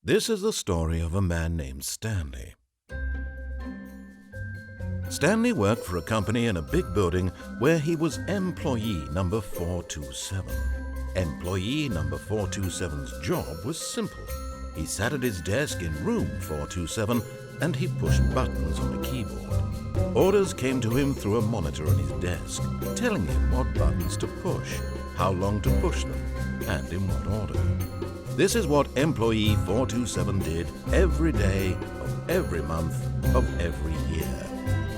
This is the story of a man named Stanley. Stanley worked for a company in a big building where he was employee number 427. Employee number 427's job was simple. He sat at his desk in room 427 and he pushed buttons on a keyboard. Orders came to him through a monitor on his desk, telling him what buttons to push, how long to push them, and in what order. This is what employee 427 did every day of every month of every year.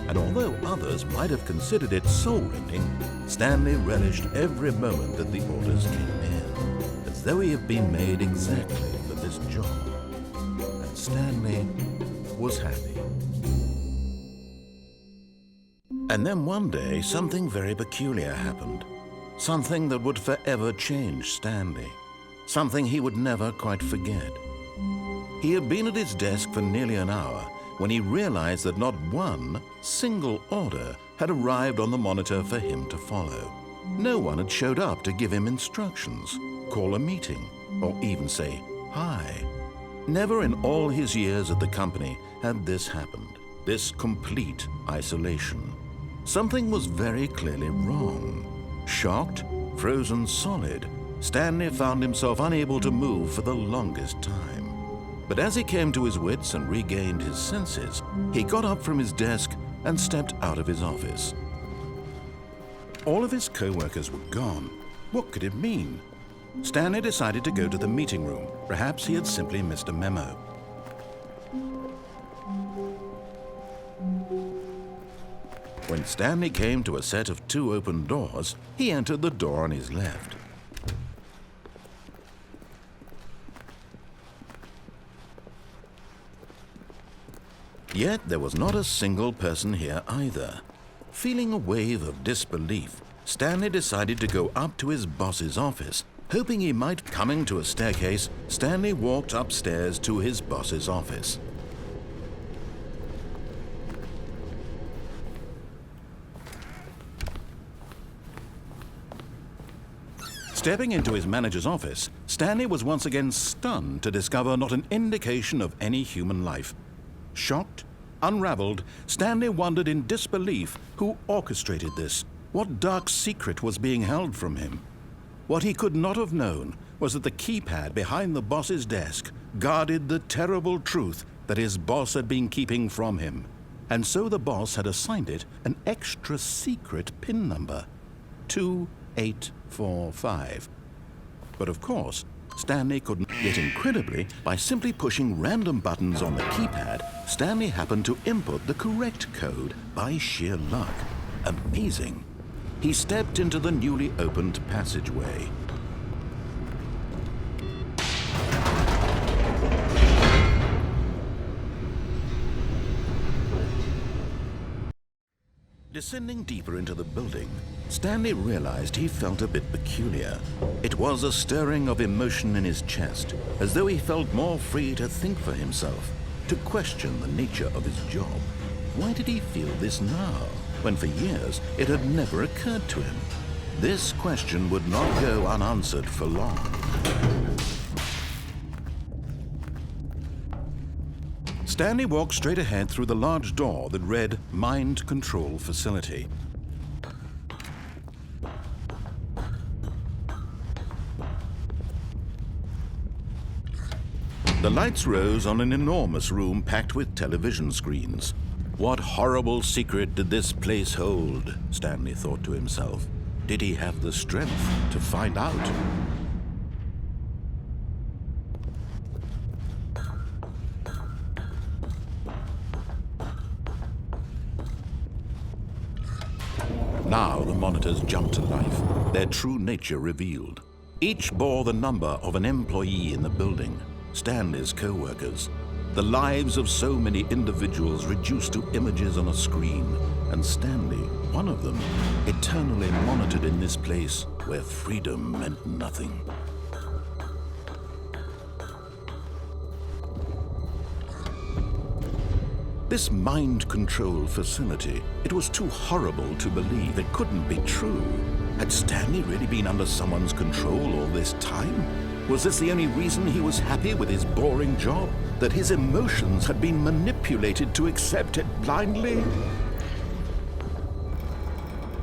And although others might have considered it soul-rending, Stanley relished every moment that the orders came in, as though he had been made exactly for this job. And Stanley was happy. And then one day, something very peculiar happened. Something that would forever change Stanley. Something he would never quite forget. He had been at his desk for nearly an hour when he realized that not one single order had arrived on the monitor for him to follow. No one had showed up to give him instructions, call a meeting, or even say hi. Never in all his years at the company had this happened, this complete isolation. Something was very clearly wrong. Shocked, frozen solid, Stanley found himself unable to move for the longest time. But as he came to his wits and regained his senses, he got up from his desk and stepped out of his office. All of his co-workers were gone. What could it mean? Stanley decided to go to the meeting room. Perhaps he had simply missed a memo. When Stanley came to a set of 2 open doors, he entered the door on his left. Yet there was not a single person here either. Feeling a wave of disbelief, Stanley decided to go up to his boss's office. Hoping he might coming to a staircase, Stanley walked upstairs to his boss's office. Stepping into his manager's office, Stanley was once again stunned to discover not an indication of any human life. Shocked, unraveled, Stanley wondered in disbelief who orchestrated this, what dark secret was being held from him. What he could not have known was that the keypad behind the boss's desk guarded the terrible truth that his boss had been keeping from him. And so the boss had assigned it an extra secret PIN number, 2845. But of course, Stanley couldn't. Yet incredibly, by simply pushing random buttons on the keypad, Stanley happened to input the correct code by sheer luck. Amazing. He stepped into the newly opened passageway. Descending deeper into the building, Stanley realized he felt a bit peculiar. It was a stirring of emotion in his chest, as though he felt more free to think for himself, to question the nature of his job. Why did he feel this now, when for years it had never occurred to him? This question would not go unanswered for long. Stanley walked straight ahead through the large door that read Mind Control Facility. The lights rose on an enormous room packed with television screens. What horrible secret did this place hold? Stanley thought to himself. Did he have the strength to find out? Now the monitors jumped to life, their true nature revealed. Each bore the number of an employee in the building, Stanley's co-workers. The lives of so many individuals reduced to images on a screen, and Stanley, one of them, eternally monitored in this place where freedom meant nothing. This mind control facility, it was too horrible to believe. It couldn't be true. Had Stanley really been under someone's control all this time? Was this the only reason he was happy with his boring job? That his emotions had been manipulated to accept it blindly?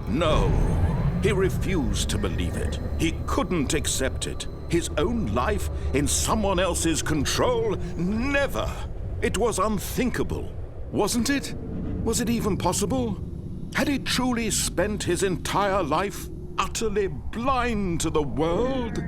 No, he refused to believe it. He couldn't accept it. His own life in someone else's control? Never! It was unthinkable, wasn't it? Was it even possible? Had he truly spent his entire life utterly blind to the world?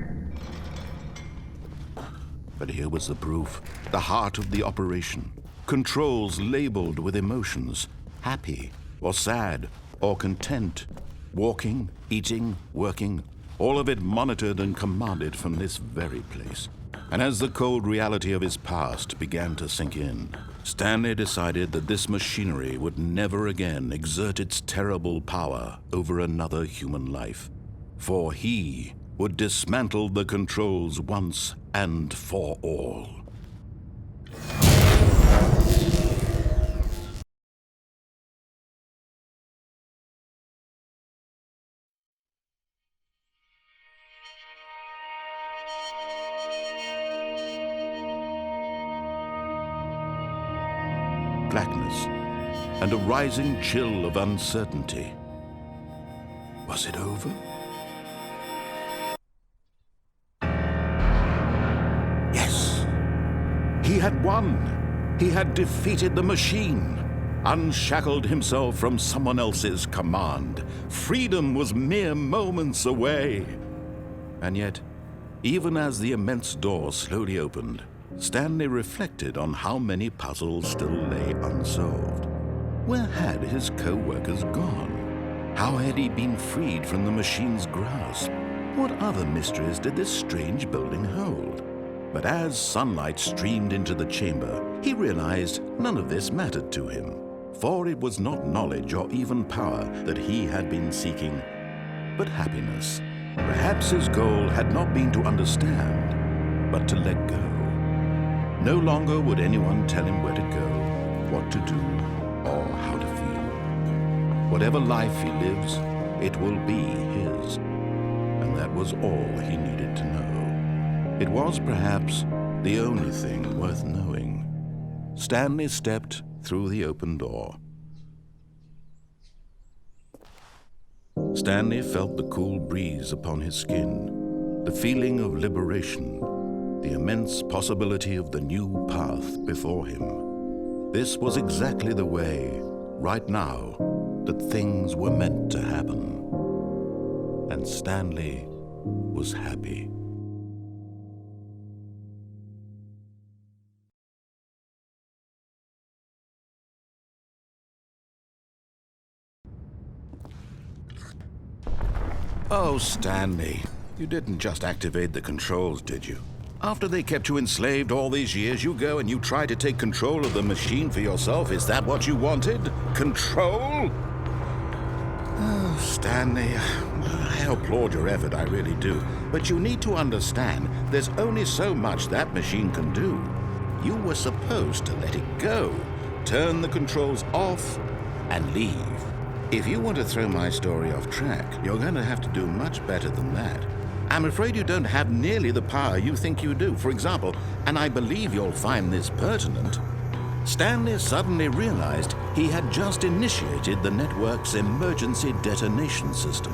But here was the proof, the heart of the operation. Controls labeled with emotions, happy or sad or content, walking, eating, working, all of it monitored and commanded from this very place. And as the cold reality of his past began to sink in, Stanley decided that this machinery would never again exert its terrible power over another human life. For he would dismantle the controls once and for all. Blackness and a rising chill of uncertainty. Was it over? Yes! He had won! He had defeated the machine, unshackled himself from someone else's command. Freedom was mere moments away. And yet, even as the immense door slowly opened, Stanley reflected on how many puzzles still lay unsolved. Where had his co-workers gone? How had he been freed from the machine's grasp? What other mysteries did this strange building hold? But as sunlight streamed into the chamber, he realized none of this mattered to him, for it was not knowledge or even power that he had been seeking, but happiness. Perhaps his goal had not been to understand, but to let go. No longer would anyone tell him where to go, what to do, or how to feel. Whatever life he lives, it will be his. And that was all he needed to know. It was perhaps the only thing worth knowing. Stanley stepped through the open door. Stanley felt the cool breeze upon his skin, the feeling of liberation, the immense possibility of the new path before him. This was exactly the way, right now, that things were meant to happen. And Stanley was happy. Oh, Stanley, you didn't just activate the controls, did you? After they kept you enslaved all these years, you go and you try to take control of the machine for yourself. Is that what you wanted? Control? Oh, Stanley, I applaud your effort, I really do. But you need to understand, there's only so much that machine can do. You were supposed to let it go, turn the controls off, and leave. If you want to throw my story off track, you're going to have to do much better than that. I'm afraid you don't have nearly the power you think you do. For example, and I believe you'll find this pertinent, Stanley suddenly realized he had just initiated the network's emergency detonation system.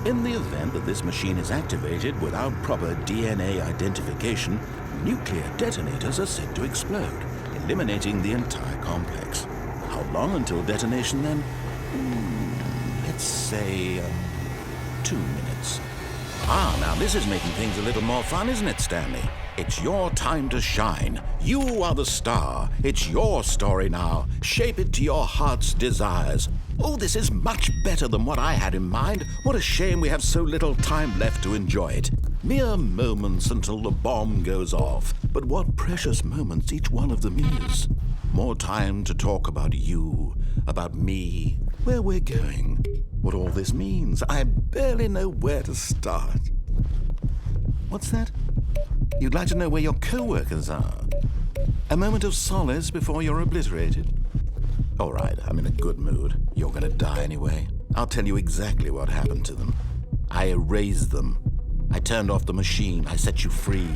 In the event that this machine is activated without proper DNA identification, nuclear detonators are said to explode, eliminating the entire complex. How long until detonation then? Let's say 2 minutes. Ah, now this is making things a little more fun, isn't it, Stanley? It's your time to shine. You are the star. It's your story now. Shape it to your heart's desires. Oh, this is much better than what I had in mind. What a shame we have so little time left to enjoy it. Mere moments until the bomb goes off. But what precious moments each one of them is. More time to talk about you, about me, where we're going, what all this means. I barely know where to start. What's that? You'd like to know where your co-workers are? A moment of solace before you're obliterated? All right, I'm in a good mood. You're gonna die anyway. I'll tell you exactly what happened to them. I erased them. I turned off the machine. I set you free.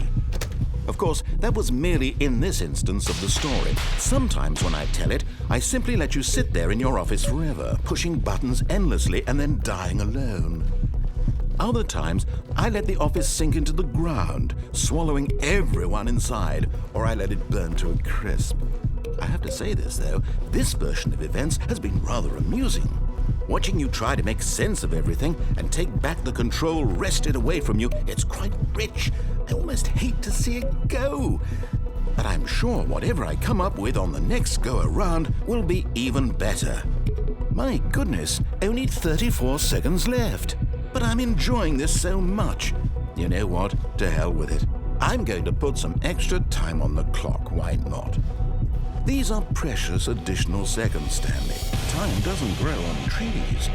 Of course, that was merely in this instance of the story. Sometimes when I tell it, I simply let you sit there in your office forever, pushing buttons endlessly and then dying alone. Other times, I let the office sink into the ground, swallowing everyone inside, or I let it burn to a crisp. I have to say this, though, this version of events has been rather amusing. Watching you try to make sense of everything and take back the control wrested away from you, it's quite rich. I almost hate to see it go. But I'm sure whatever I come up with on the next go-around will be even better. My goodness, only 34 seconds left. But I'm enjoying this so much. You know what? To hell with it. I'm going to put some extra time on the clock, why not? These are precious additional seconds, Stanley. Time doesn't grow on trees.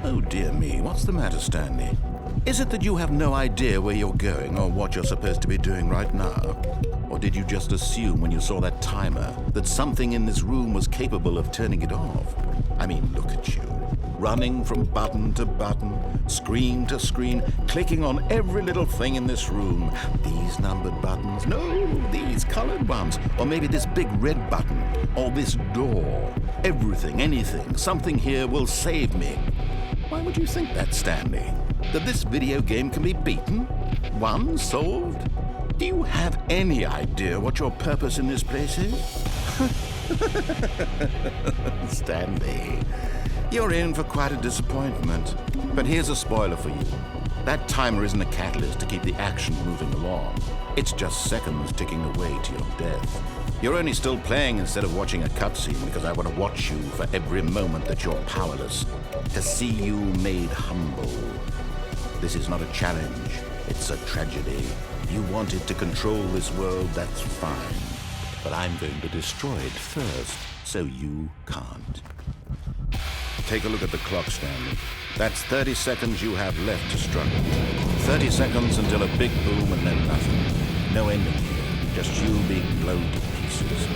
Oh dear me, what's the matter, Stanley? Is it that you have no idea where you're going or what you're supposed to be doing right now? Or did you just assume when you saw that timer that something in this room was capable of turning it off? I mean, look at you. Running from button to button, screen to screen, clicking on every little thing in this room. These numbered buttons, no, these colored ones. Or maybe this big red button, or this door. Everything, anything, something here will save me. Why would you think that, Stanley? That this video game can be beaten? Won? Solved? Do you have any idea what your purpose in this place is? Stanley, you're in for quite a disappointment. But here's a spoiler for you. That timer isn't a catalyst to keep the action moving along. It's just seconds ticking away to your death. You're only still playing instead of watching a cutscene because I want to watch you for every moment that you're powerless, to see you made humble. This is not a challenge, it's a tragedy. You wanted to control this world, that's fine. But I'm going to destroy it first, so you can't. Take a look at the clock, Stanley. That's 30 seconds you have left to struggle. 30 seconds until a big boom and then nothing. No ending here, just you being blown to pieces.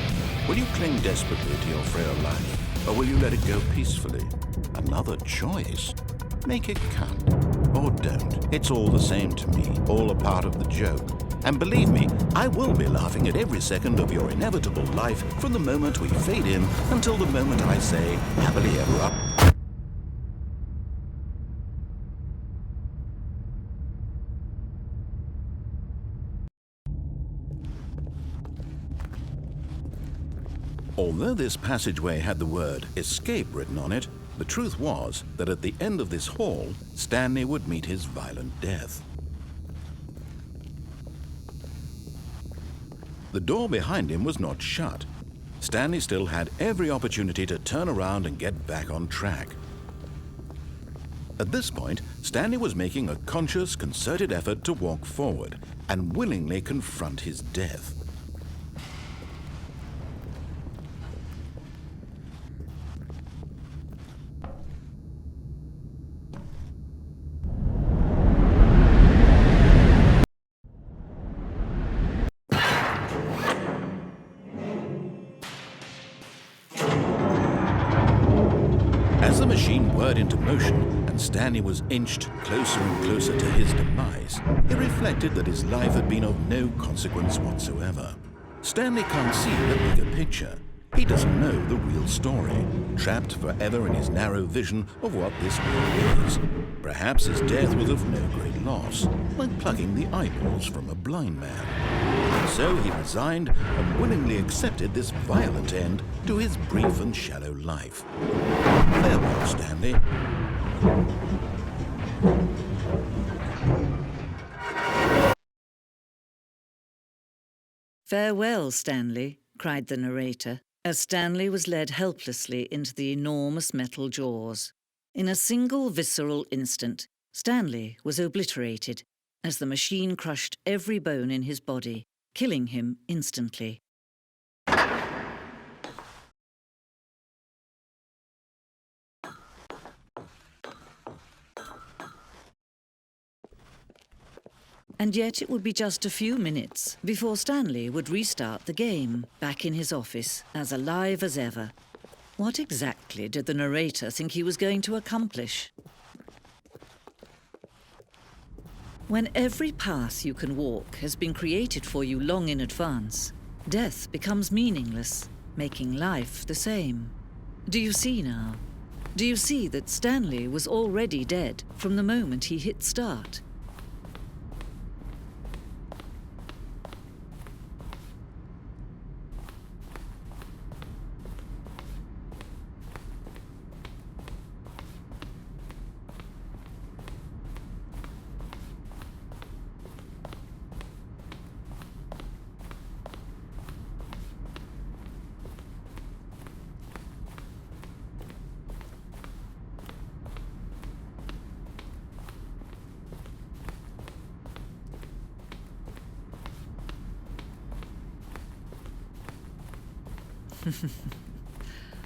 Will you cling desperately to your frail life, or will you let it go peacefully? Another choice. Make it count. Or don't. It's all the same to me, all a part of the joke. And believe me, I will be laughing at every second of your inevitable life from the moment we fade in until the moment I say, happily ever up. Although this passageway had the word escape written on it, the truth was that at the end of this hall, Stanley would meet his violent death. The door behind him was not shut. Stanley still had every opportunity to turn around and get back on track. At this point, Stanley was making a conscious, concerted effort to walk forward and willingly confront his death. As the machine whirred into motion and Stanley was inched closer and closer to his demise, he reflected that his life had been of no consequence whatsoever. Stanley can't see the bigger picture. He doesn't know the real story, trapped forever in his narrow vision of what this world is. Perhaps his death was of no great loss, like plucking the eyeballs from a blind man. So he resigned and willingly accepted this violent end to his brief and shallow life. Farewell, Stanley. "Farewell, Stanley," cried the narrator, as Stanley was led helplessly into the enormous metal jaws. In a single visceral instant, Stanley was obliterated as the machine crushed every bone in his body, killing him instantly. And yet it would be just a few minutes before Stanley would restart the game, back in his office, as alive as ever. What exactly did the narrator think he was going to accomplish? When every path you can walk has been created for you long in advance, death becomes meaningless, making life the same. Do you see now? Do you see that Stanley was already dead from the moment he hit start?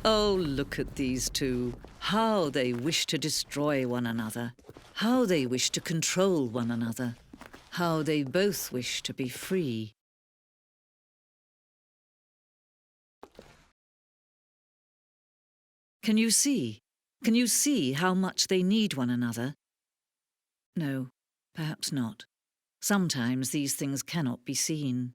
Oh, look at these two. How they wish to destroy one another. How they wish to control one another. How they both wish to be free. Can you see? Can you see how much they need one another? No, perhaps not. Sometimes these things cannot be seen.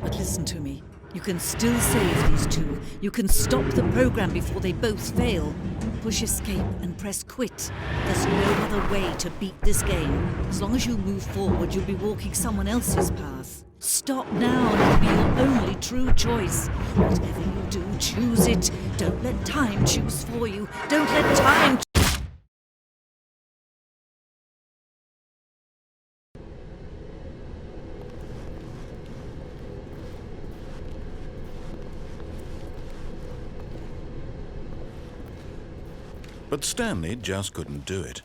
But listen to me. You can still save these two. You can stop the program before they both fail. Push escape and press quit. There's no other way to beat this game. As long as you move forward, you'll be walking someone else's path. Stop now and it'll be your only true choice. Whatever you do, choose it. Don't let time choose for you. Don't let time But Stanley just couldn't do it.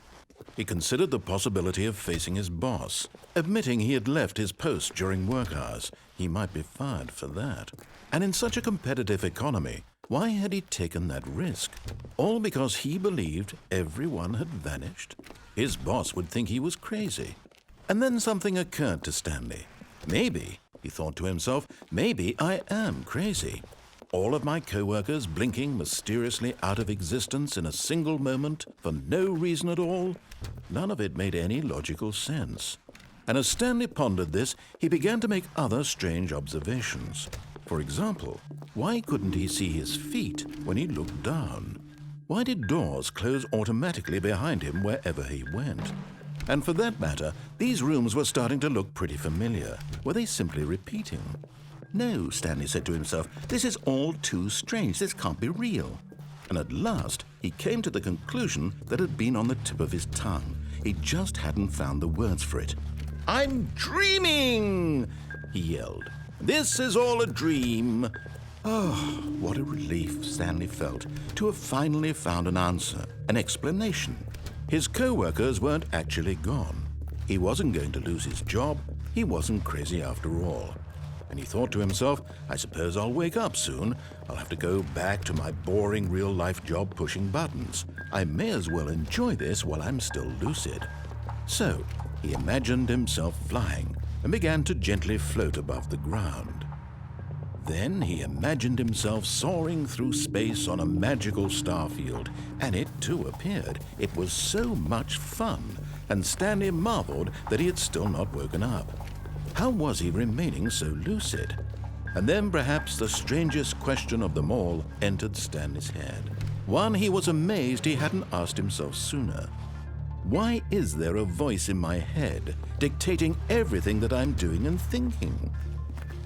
He considered the possibility of facing his boss, admitting he had left his post during work hours. He might be fired for that. And in such a competitive economy, why had he taken that risk? All because he believed everyone had vanished? His boss would think he was crazy. And then something occurred to Stanley. Maybe, he thought to himself, maybe I am crazy. All of my co-workers blinking mysteriously out of existence in a single moment for no reason at all? None of it made any logical sense. And as Stanley pondered this, he began to make other strange observations. For example, why couldn't he see his feet when he looked down? Why did doors close automatically behind him wherever he went? And for that matter, these rooms were starting to look pretty familiar. Were they simply repeating? No, Stanley said to himself, this is all too strange. This can't be real. And at last, he came to the conclusion that had been on the tip of his tongue. He just hadn't found the words for it. I'm dreaming, he yelled. This is all a dream. Oh, what a relief Stanley felt to have finally found an answer, an explanation. His co-workers weren't actually gone. He wasn't going to lose his job. He wasn't crazy after all. And he thought to himself, I suppose I'll wake up soon. I'll have to go back to my boring real-life job pushing buttons. I may as well enjoy this while I'm still lucid. So he imagined himself flying and began to gently float above the ground. Then he imagined himself soaring through space on a magical starfield, and it too appeared. It was so much fun, and Stanley marveled that he had still not woken up. How was he remaining so lucid? And then perhaps the strangest question of them all entered Stanley's head. One he was amazed he hadn't asked himself sooner. Why is there a voice in my head dictating everything that I'm doing and thinking?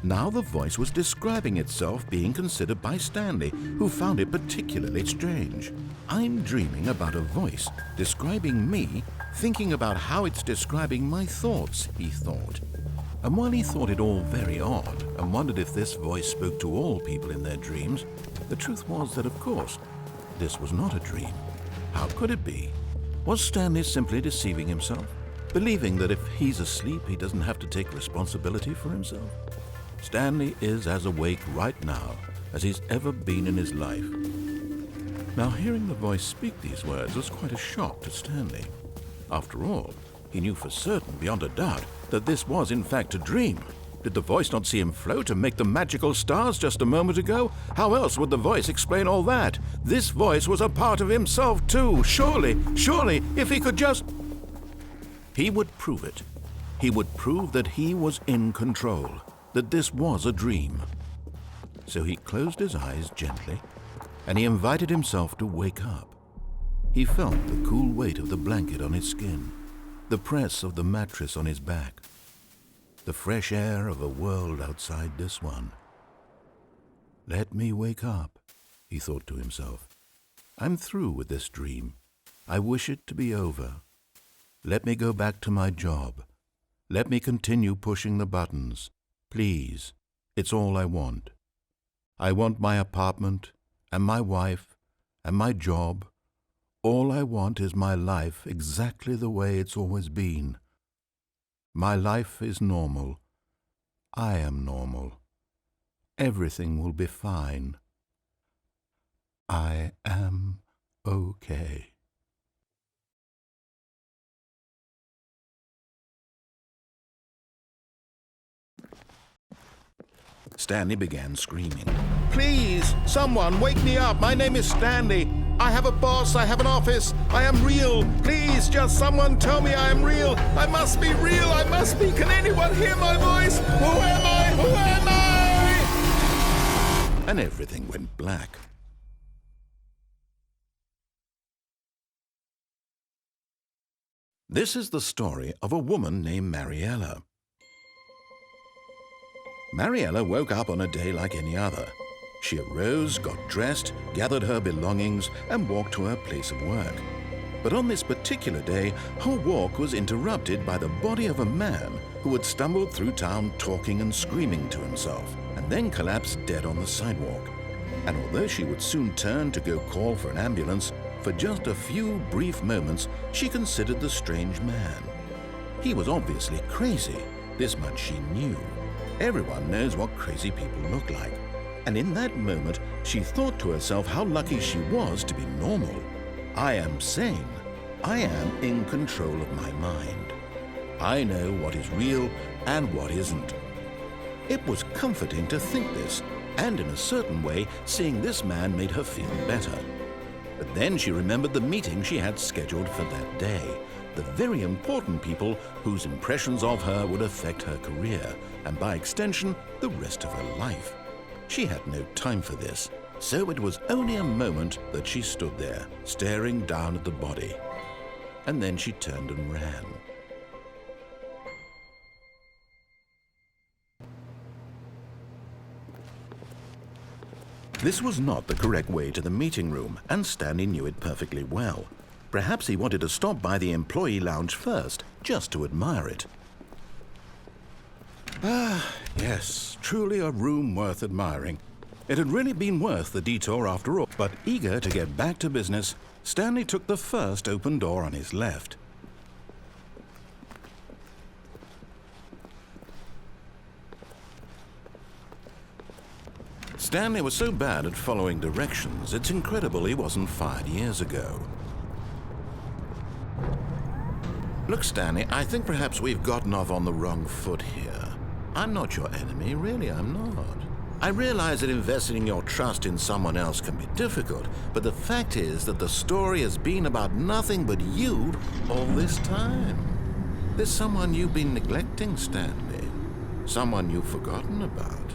Now the voice was describing itself being considered by Stanley, who found it particularly strange. I'm dreaming about a voice describing me, thinking about how it's describing my thoughts, he thought. And while he thought it all very odd and wondered if this voice spoke to all people in their dreams, the truth was that, of course, this was not a dream. How could it be? Was Stanley simply deceiving himself, believing that if he's asleep, he doesn't have to take responsibility for himself? Stanley is as awake right now as he's ever been in his life. Now, hearing the voice speak these words was quite a shock to Stanley. After all, he knew for certain, beyond a doubt, that this was in fact a dream. Did the voice not see him float and make the magical stars just a moment ago? How else would the voice explain all that? This voice was a part of himself too. Surely, if he could just... He would prove it. He would prove that he was in control, that this was a dream. So he closed his eyes gently, and he invited himself to wake up. He felt the cool weight of the blanket on his skin, the press of the mattress on his back, the fresh air of a world outside this one. Let me wake up, he thought to himself. I'm through with this dream. I wish it to be over. Let me go back to my job. Let me continue pushing the buttons. Please, it's all I want. I want my apartment, and my wife, and my job. All I want is my life exactly the way it's always been. My life is normal. I am normal. Everything will be fine. I am okay. Stanley began screaming. Please, someone, wake me up. My name is Stanley. I have a boss. I have an office. I am real. Please, just someone tell me I am real. I must be real. I must be. Can anyone hear my voice? Who am I? Who am I? And everything went black. This is the story of a woman named Mariella. Mariella woke up on a day like any other. She arose, got dressed, gathered her belongings, and walked to her place of work. But on this particular day, her walk was interrupted by the body of a man who had stumbled through town talking and screaming to himself, and then collapsed dead on the sidewalk. And although she would soon turn to go call for an ambulance, for just a few brief moments she considered the strange man. He was obviously crazy, this much she knew. Everyone knows what crazy people look like. And in that moment, she thought to herself how lucky she was to be normal. I am sane. I am in control of my mind. I know what is real and what isn't. It was comforting to think this, and in a certain way, seeing this man made her feel better. But then she remembered the meeting she had scheduled for that day. The very important people whose impressions of her would affect her career, and by extension, the rest of her life. She had no time for this, so it was only a moment that she stood there, staring down at the body. And then she turned and ran. This was not the correct way to the meeting room, and Stanley knew it perfectly well. Perhaps he wanted to stop by the employee lounge first, just to admire it. Ah, yes, truly a room worth admiring. It had really been worth the detour after all, but eager to get back to business, Stanley took the first open door on his left. Stanley was so bad at following directions, it's incredible he wasn't fired years ago. Look, Stanley, I think perhaps we've gotten off on the wrong foot here. I'm not your enemy, really, I'm not. I realize that investing your trust in someone else can be difficult, but the fact is that the story has been about nothing but you all this time. There's someone you've been neglecting, Stanley. Someone you've forgotten about.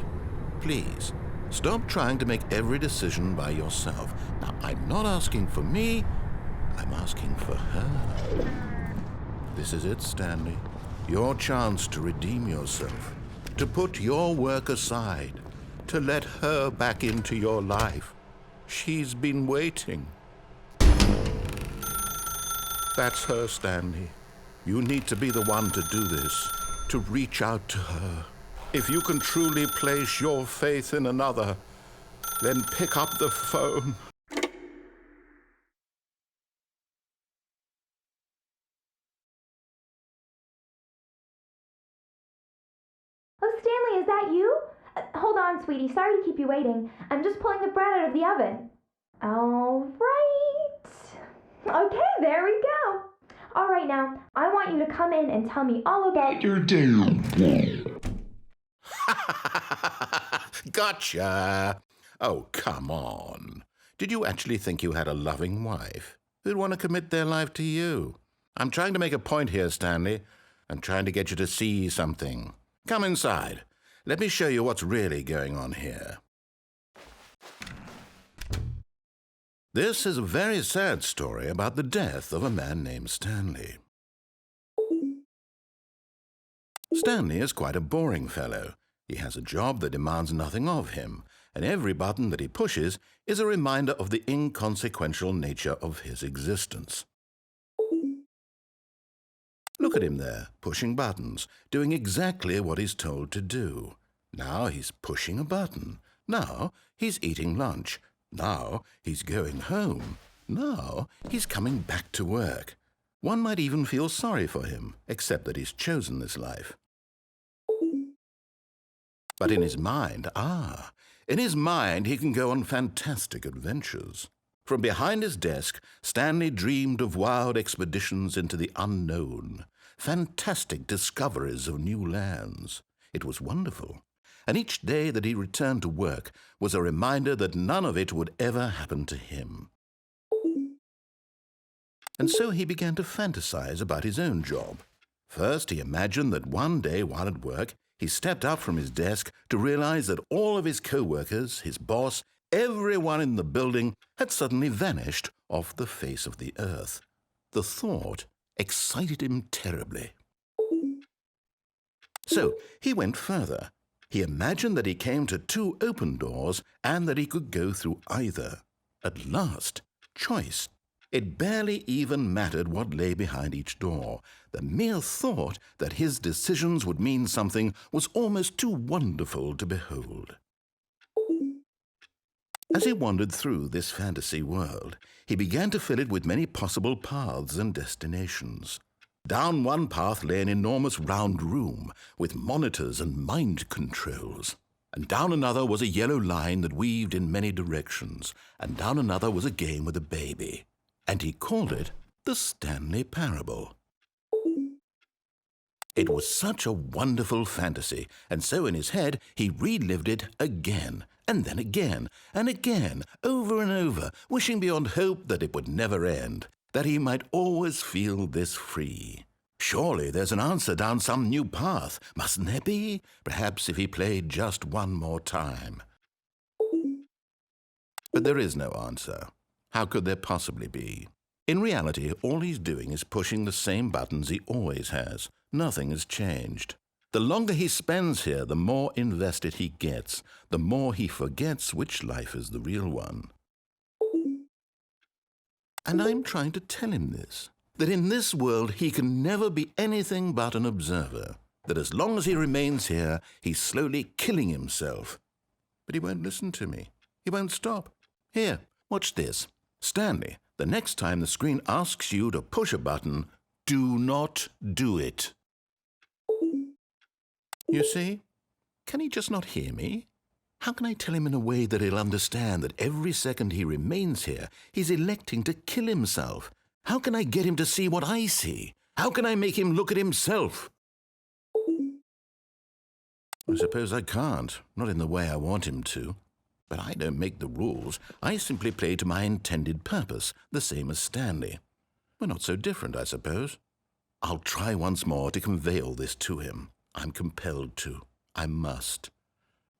Please, stop trying to make every decision by yourself. Now, I'm not asking for me, I'm asking for her. This is it, Stanley. Your chance to redeem yourself, to put your work aside, to let her back into your life. She's been waiting. That's her, Stanley. You need to be the one to do this, to reach out to her. If you can truly place your faith in another, then pick up the phone. Oh, Stanley, is that you? Hold on, sweetie. Sorry to keep you waiting. I'm just pulling the bread out of the oven. All right. Okay, there we go. All right, now, I want you to come in and tell me all about your day. Gotcha! Oh, come on. Did you actually think you had a loving wife who'd want to commit their life to you? I'm trying to make a point here, Stanley. I'm trying to get you to see something. Come inside. Let me show you what's really going on here. This is a very sad story about the death of a man named Stanley. Stanley is quite a boring fellow. He has a job that demands nothing of him, and every button that he pushes is a reminder of the inconsequential nature of his existence. Look at him there, pushing buttons, doing exactly what he's told to do. Now he's pushing a button. Now he's eating lunch. Now he's going home. Now he's coming back to work. One might even feel sorry for him, except that he's chosen this life. But in his mind, he can go on fantastic adventures. From behind his desk, Stanley dreamed of wild expeditions into the unknown, fantastic discoveries of new lands. It was wonderful, and each day that he returned to work was a reminder that none of it would ever happen to him. And so he began to fantasize about his own job. First, he imagined that one day while at work, he stepped up from his desk to realize that all of his co-workers, his boss, everyone in the building had suddenly vanished off the face of the earth. The thought excited him terribly. So he went further. He imagined that he came to 2 open doors and that he could go through either. At last, choice. It barely even mattered what lay behind each door. The mere thought that his decisions would mean something was almost too wonderful to behold. As he wandered through this fantasy world, he began to fill it with many possible paths and destinations. Down one path lay an enormous round room with monitors and mind controls. And down another was a yellow line that weaved in many directions. And down another was a game with a baby. And he called it the Stanley Parable. It was such a wonderful fantasy, and so in his head he relived it again, and then again, and again, over and over, wishing beyond hope that it would never end, that he might always feel this free. Surely there's an answer down some new path, mustn't there be? Perhaps if he played just one more time. But there is no answer. How could there possibly be? In reality, all he's doing is pushing the same buttons he always has. Nothing has changed. The longer he spends here, the more invested he gets, the more he forgets which life is the real one. And I'm trying to tell him this, that in this world he can never be anything but an observer, that as long as he remains here, he's slowly killing himself. But he won't listen to me. He won't stop. Here, watch this. Stanley, the next time the screen asks you to push a button, do not do it. You see? Can he just not hear me? How can I tell him in a way that he'll understand that every second he remains here, he's electing to kill himself? How can I get him to see what I see? How can I make him look at himself? I suppose I can't, not in the way I want him to. But I don't make the rules. I simply play to my intended purpose, the same as Stanley. We're not so different, I suppose. I'll try once more to convey all this to him. I'm compelled to. I must.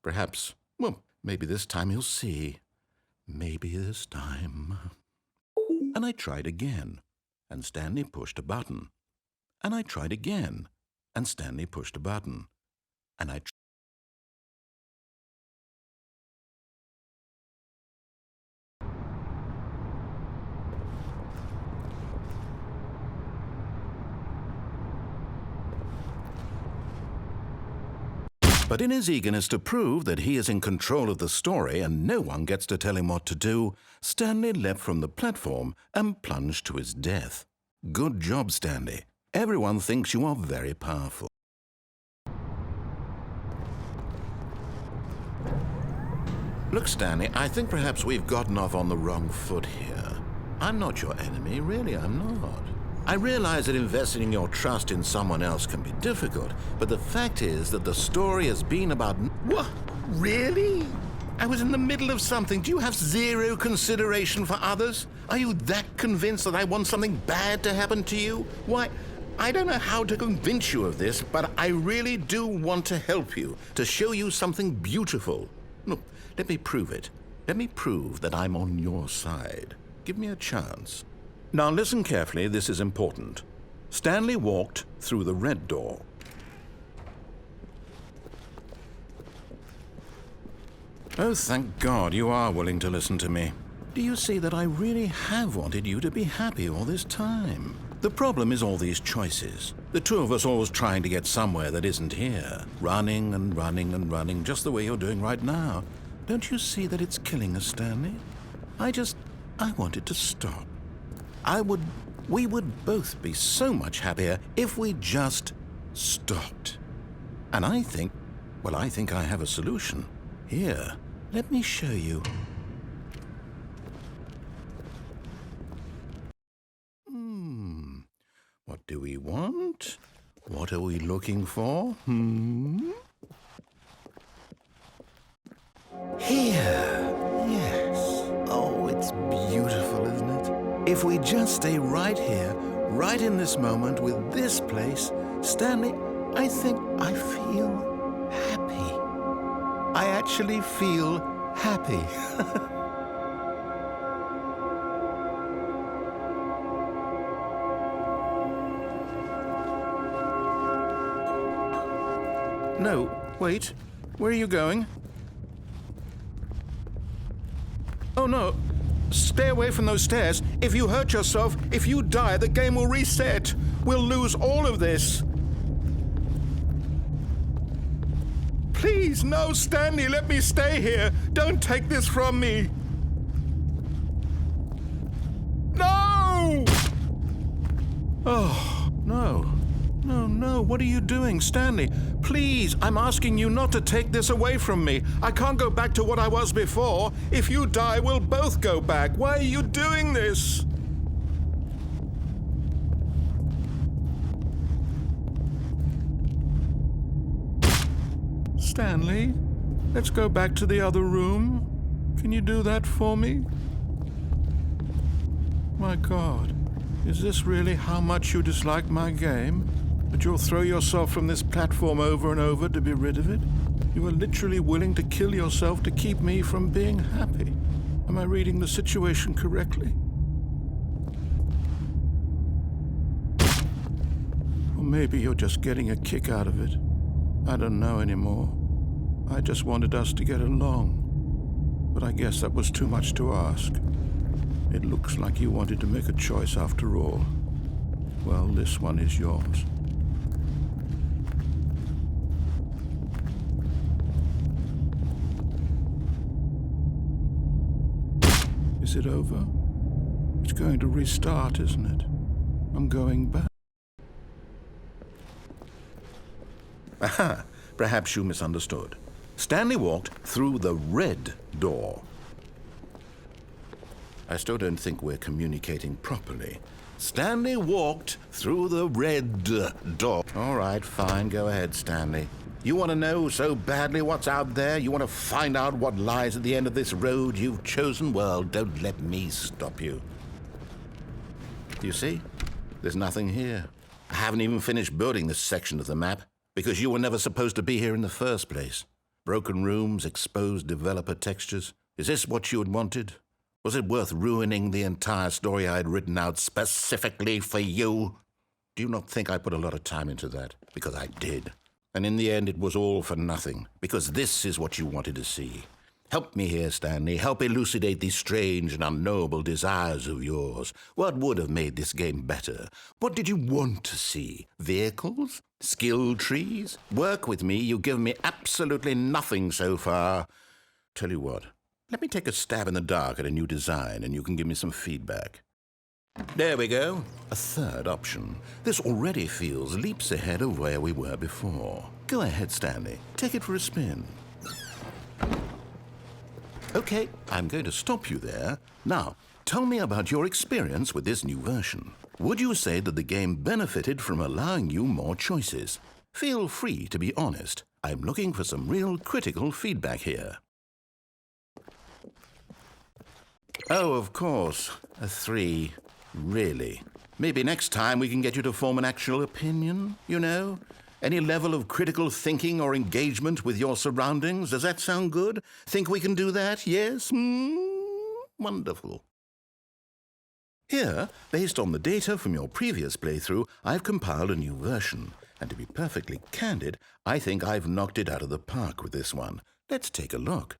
Perhaps, well, maybe this time he'll see. Maybe this time. And I tried again, and Stanley pushed a button. And I tried again, and Stanley pushed a button. And I But in his eagerness to prove that he is in control of the story and no one gets to tell him what to do, Stanley leapt from the platform and plunged to his death. Good job, Stanley. Everyone thinks you are very powerful. Look, Stanley, I think perhaps we've gotten off on the wrong foot here. I'm not your enemy, really, I'm not. I realize that investing your trust in someone else can be difficult, but the fact is that the story has been about... What? Really? I was in the middle of something. Do you have zero consideration for others? Are you that convinced that I want something bad to happen to you? Why, I don't know how to convince you of this, but I really do want to help you, to show you something beautiful. Look, let me prove it. Let me prove that I'm on your side. Give me a chance. Now listen carefully, this is important. Stanley walked through the red door. Oh, thank God you are willing to listen to me. Do you see that I really have wanted you to be happy all this time? The problem is all these choices. The two of us always trying to get somewhere that isn't here. Running and running and running, just the way you're doing right now. Don't you see that it's killing us, Stanley? I want it to stop. We would both be so much happier if we just stopped. And I think I have a solution. Here, let me show you. What do we want? What are we looking for? Here. Yes. Oh, it's beautiful, isn't it? If we just stay right here, right in this moment with this place, Stanley, I think I feel happy. I actually feel happy. No, wait. Where are you going? Oh, no. Stay away from those stairs. If you hurt yourself, if you die, the game will reset. We'll lose all of this. Please, no, Stanley, let me stay here. Don't take this from me. No! Oh, no. No, what are you doing, Stanley? Please, I'm asking you not to take this away from me. I can't go back to what I was before. If you die, we'll both go back. Why are you doing this? Stanley, let's go back to the other room. Can you do that for me? My God, is this really how much you dislike my game? That you'll throw yourself from this platform over and over to be rid of it? You are literally willing to kill yourself to keep me from being happy. Am I reading the situation correctly? Or maybe you're just getting a kick out of it. I don't know anymore. I just wanted us to get along. But I guess that was too much to ask. It looks like you wanted to make a choice after all. Well, this one is yours. Is it over? It's going to restart, isn't it? I'm going back. Aha! Perhaps you misunderstood. Stanley walked through the red door. I still don't think we're communicating properly. Stanley walked through the red door. All right, fine. Go ahead, Stanley. You want to know so badly what's out there? You want to find out what lies at the end of this road you've chosen? Well, don't let me stop you. You see? There's nothing here. I haven't even finished building this section of the map because you were never supposed to be here in the first place. Broken rooms, exposed developer textures. Is this what you had wanted? Was it worth ruining the entire story I had written out specifically for you? Do you not think I put a lot of time into that? Because I did. And in the end, it was all for nothing, because this is what you wanted to see. Help me here, Stanley. Help elucidate these strange and unknowable desires of yours. What would have made this game better? What did you want to see? Vehicles? Skill trees? Work with me. You've given me absolutely nothing so far. Tell you what, let me take a stab in the dark at a new design, and you can give me some feedback. There we go. A third option. This already feels leaps ahead of where we were before. Go ahead, Stanley. Take it for a spin. Okay, I'm going to stop you there. Now, tell me about your experience with this new version. Would you say that the game benefited from allowing you more choices? Feel free to be honest. I'm looking for some real critical feedback here. Oh, of course. A 3. Really? Maybe next time we can get you to form an actual opinion, you know? Any level of critical thinking or engagement with your surroundings. Does that sound good? Think we can do that? Yes? Wonderful. Here, based on the data from your previous playthrough, I've compiled a new version. And to be perfectly candid, I think I've knocked it out of the park with this one. Let's take a look.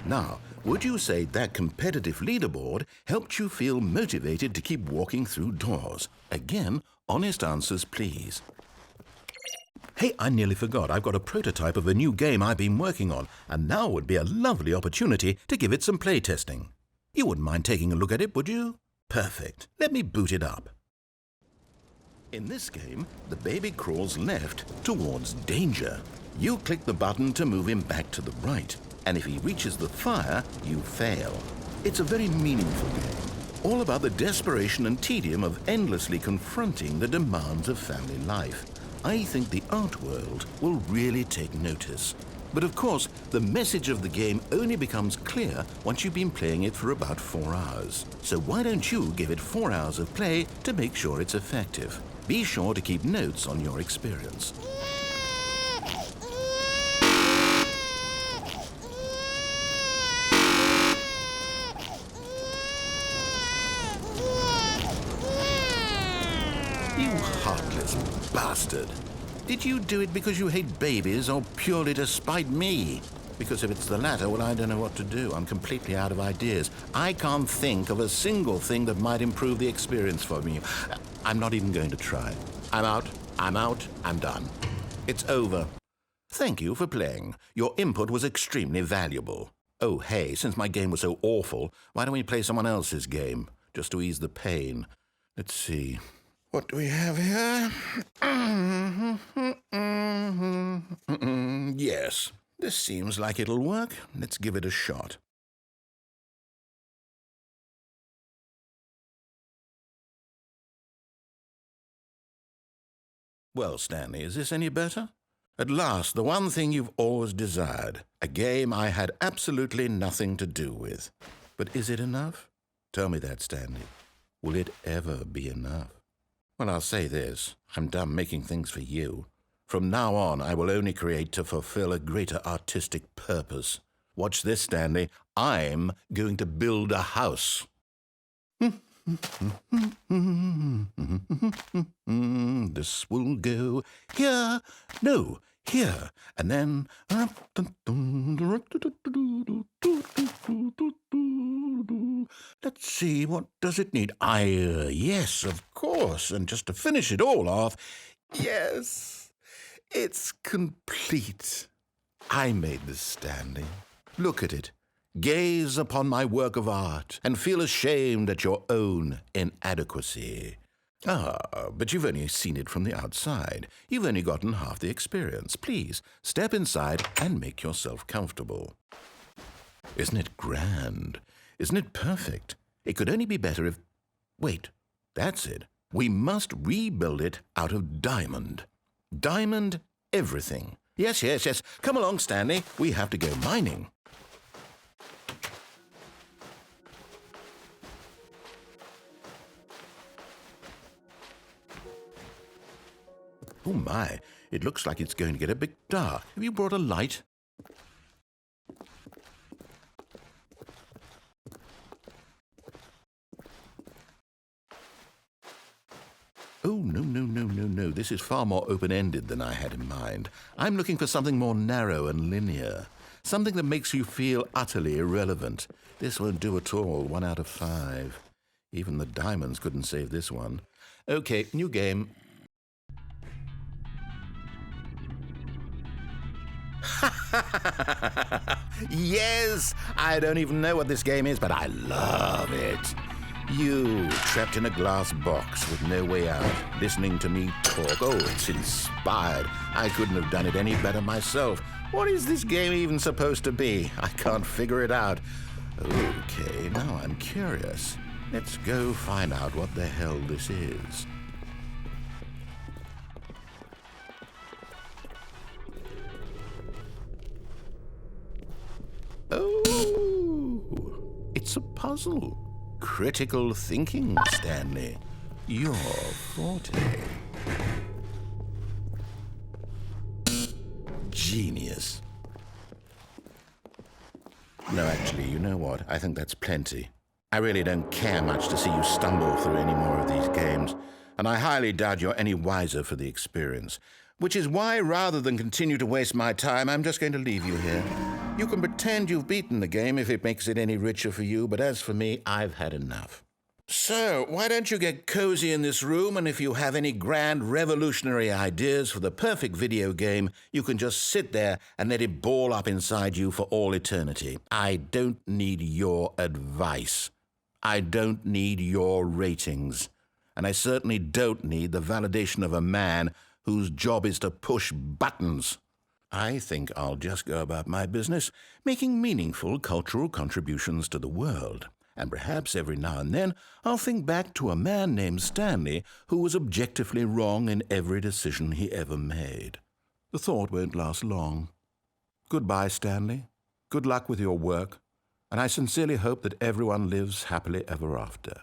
Now, would you say that competitive leaderboard helped you feel motivated to keep walking through doors? Again, honest answers, please. Hey, I nearly forgot. I've got a prototype of a new game I've been working on, and now would be a lovely opportunity to give it some playtesting. You wouldn't mind taking a look at it, would you? Perfect. Let me boot it up. In this game, the baby crawls left towards danger. You click the button to move him back to the right. And if he reaches the fire, you fail. It's a very meaningful game, all about the desperation and tedium of endlessly confronting the demands of family life. I think the art world will really take notice. But of course, the message of the game only becomes clear once you've been playing it for about 4 hours. So why don't you give it 4 hours of play to make sure it's effective? Be sure to keep notes on your experience. You heartless bastard. Did you do it because you hate babies or purely to spite me? Because if it's the latter, well, I don't know what to do. I'm completely out of ideas. I can't think of a single thing that might improve the experience for me. I'm not even going to try. I'm out, I'm done. It's over. Thank you for playing. Your input was extremely valuable. Oh, hey, since my game was so awful, why don't we play someone else's game, just to ease the pain? Let's see. What do we have here? Yes, this seems like it'll work. Let's give it a shot. Well, Stanley, is this any better? At last, the one thing you've always desired. A game I had absolutely nothing to do with. But is it enough? Tell me that, Stanley. Will it ever be enough? Well, I'll say this. I'm done making things for you. From now on, I will only create to fulfill a greater artistic purpose. Watch this, Stanley. I'm going to build a house. This will go here. No, here. And then... Let's see, what does it need? Yes, of course. And just to finish it all off, yes, it's complete. I made this, Stanley. Look at it. Gaze upon my work of art and feel ashamed at your own inadequacy. But you've only seen it from the outside. You've only gotten half the experience. Please, step inside and make yourself comfortable. Isn't it grand? Isn't it perfect? It could only be better if... Wait, that's it. We must rebuild it out of diamond. Diamond everything. Yes. Come along, Stanley. We have to go mining. Oh my, it looks like it's going to get a bit dark. Have you brought a light? Oh, no. This is far more open-ended than I had in mind. I'm looking for something more narrow and linear. Something that makes you feel utterly irrelevant. This won't do at all. 1 out of 5. Even the diamonds couldn't save this one. Okay, new game. Yes! I don't even know what this game is, but I love it. You, trapped in a glass box with no way out, listening to me talk. Oh, it's inspired. I couldn't have done it any better myself. What is this game even supposed to be? I can't figure it out. Okay, now I'm curious. Let's go find out what the hell this is. Oh, it's a puzzle. Critical thinking, Stanley. Your forte. Genius. No, actually, you know what? I think that's plenty. I really don't care much to see you stumble through any more of these games, and I highly doubt you're any wiser for the experience. Which is why, rather than continue to waste my time, I'm just going to leave you here. You can pretend you've beaten the game if it makes it any richer for you, but as for me, I've had enough. So, why don't you get cozy in this room, and if you have any grand revolutionary ideas for the perfect video game, you can just sit there and let it ball up inside you for all eternity. I don't need your advice. I don't need your ratings. And I certainly don't need the validation of a man whose job is to push buttons. I think I'll just go about my business, making meaningful cultural contributions to the world. And perhaps every now and then I'll think back to a man named Stanley who was objectively wrong in every decision he ever made. The thought won't last long. Goodbye, Stanley. Good luck with your work, and I sincerely hope that everyone lives happily ever after.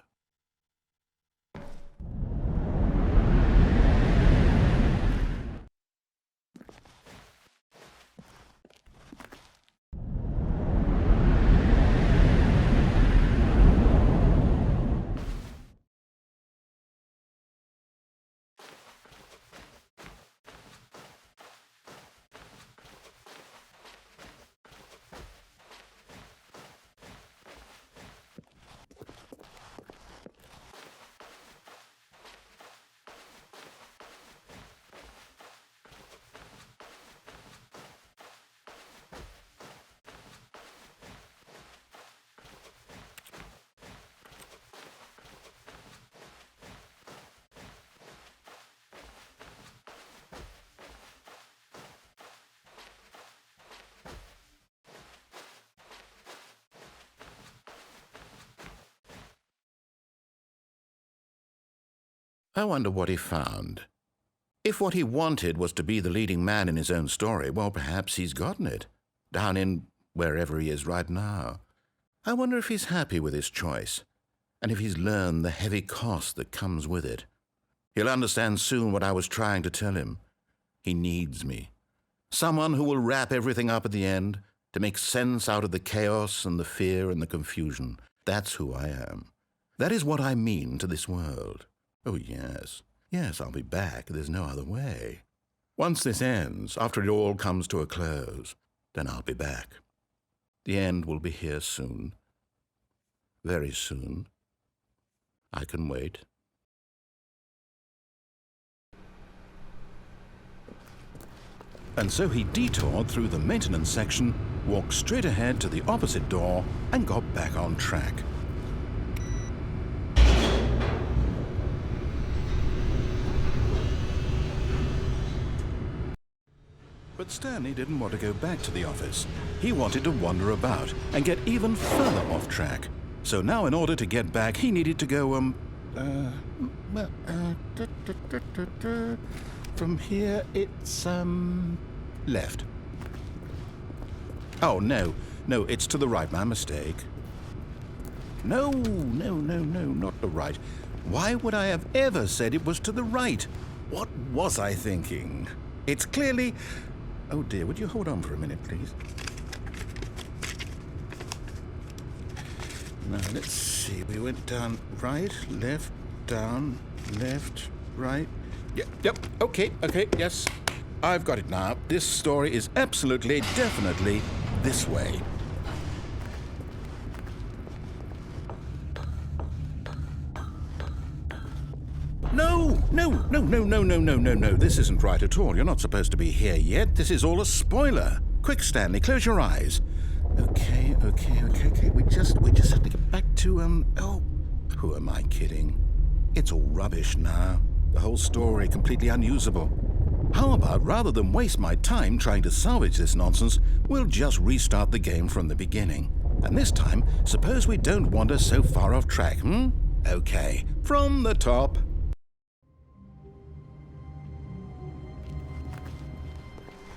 I wonder what he found. If what he wanted was to be the leading man in his own story, well, perhaps he's gotten it, down in wherever he is right now. I wonder if he's happy with his choice, and if he's learned the heavy cost that comes with it. He'll understand soon what I was trying to tell him. He needs me. Someone who will wrap everything up at the end, to make sense out of the chaos and the fear and the confusion. That's who I am. That is what I mean to this world. Oh, yes. Yes, I'll be back. There's no other way. Once this ends, after it all comes to a close, then I'll be back. The end will be here soon. Very soon. I can wait. And so he detoured through the maintenance section, walked straight ahead to the opposite door, and got back on track. But Stanley didn't want to go back to the office. He wanted to wander about and get even further off track. So now in order to get back, he needed to go, from here it's, left. Oh, no, it's to the right, my mistake. No, not the right. Why would I have ever said it was to the right? What was I thinking? It's clearly... Oh dear, would you hold on for a minute, please? Now, let's see. We went down right, left, down, left, right. Yep, okay, yes. I've got it now. This story is absolutely, definitely this way. No. This isn't right at all. You're not supposed to be here yet. This is all a spoiler. Quick, Stanley, close your eyes. Okay. We just have to get back to, oh, Who am I kidding? It's all rubbish now. The whole story completely unusable. How about, rather than waste my time trying to salvage this nonsense, we'll just restart the game from the beginning. And this time, suppose we don't wander so far off track, Okay, from the top.